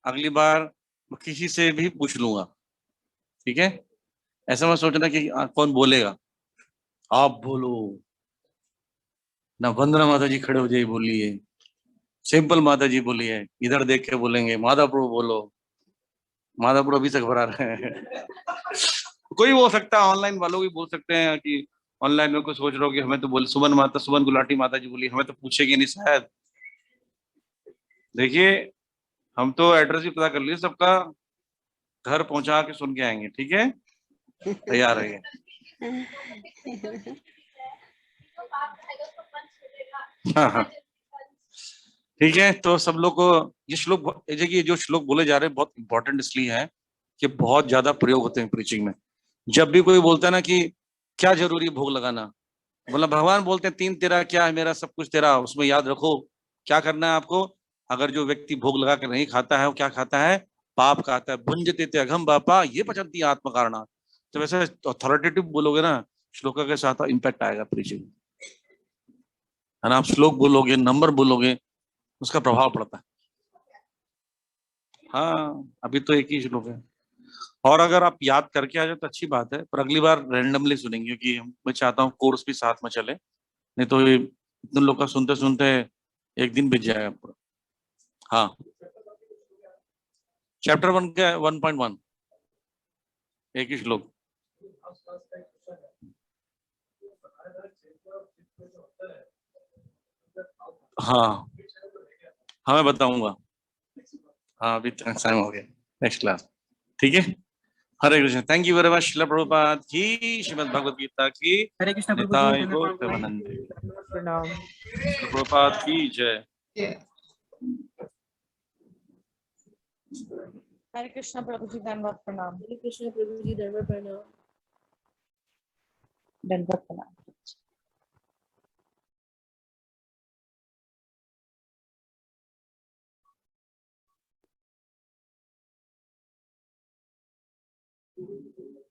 Speaker 9: अगली बार मैं किसी से भी पूछ लूंगा, ठीक है? ऐसा मत सोचना कि कौन बोलेगा, आप बोलो ना। वंदना माता जी खड़े हो जाइए, बोलिए। सिंपल माता जी बोली है, इधर देख के बोलेंगे। माधा प्रभु बोलो। माधा प्रभु अभी से घबरा रहे हैं। कोई हो सकता है, ऑनलाइन वालों भी बोल सकते हैं कि ऑनलाइन में कुछ सोच रहे हो कि हमें तो बोल, सुमन गुलाटी माता जी बोली हमें तो पूछेगी नहीं शायद। देखिए, हम तो एड्रेस भी पता कर लिए सबका, घर पहुंचा के सुन के आएंगे, ठीक है? तैयार रहिए। हाँ हाँ, ठीक है। तो सब लोग को ये श्लोक, देखिए जो श्लोक बोले जा रहे हैं बहुत इंपॉर्टेंट इसलिए है कि बहुत ज्यादा प्रयोग होते हैं प्रीचिंग में। जब भी कोई बोलता है ना कि क्या जरूरी है भोग लगाना, बोला भगवान बोलते हैं तीन तेरा क्या है, मेरा सब कुछ तेरा। उसमें याद रखो क्या करना है आपको। अगर जो व्यक्ति भोग लगा कर नहीं खाता है वो क्या खाता है? पाप खाता है। भुंजते ते अघम पापा ये पचन्ति आत्म कारणात्। तो वैसे अथॉरिटेटिव बोलोगे ना श्लोक के साथ, इम्पैक्ट आएगा प्रीचिंग, है ना? आप श्लोक बोलोगे, नंबर बोलोगे, उसका प्रभाव पड़ता है। हाँ, अभी तो एक ही श्लोक है, और अगर आप याद करके आ जाए तो अच्छी बात है, पर अगली बार रैंडमली सुनेंगे क्योंकि मैं चाहता हूँ कोर्स भी साथ में चले, नहीं तो ये इतने लोग का सुनते सुनते एक दिन बीत जाएगा पूरा। हाँ, चैप्टर 1 का 1.1 एक ही श्लोक। हाँ हाँ, मैं बताऊंगा। हाँ, अभी टाइम हो गया, नेक्स्ट क्लास, ठीक है? Hare Krishna. Thank you very much. Srila Prabhupada की, श्रीमद् भगवद गीता की,
Speaker 10: हरे कृष्ण प्रभु
Speaker 9: निताय
Speaker 10: जी।
Speaker 9: गौर प्रेमानंदे।
Speaker 7: प्रणाम।
Speaker 9: श्रील प्रभुपाद की जय।
Speaker 12: हरे कृष्ण प्रभु जी, धन्यवाद प्रणाम।
Speaker 2: हरे कृष्ण प्रभु जी, धन्यवाद प्रणाम।
Speaker 16: दंडवत प्रणाम।
Speaker 1: Thank you.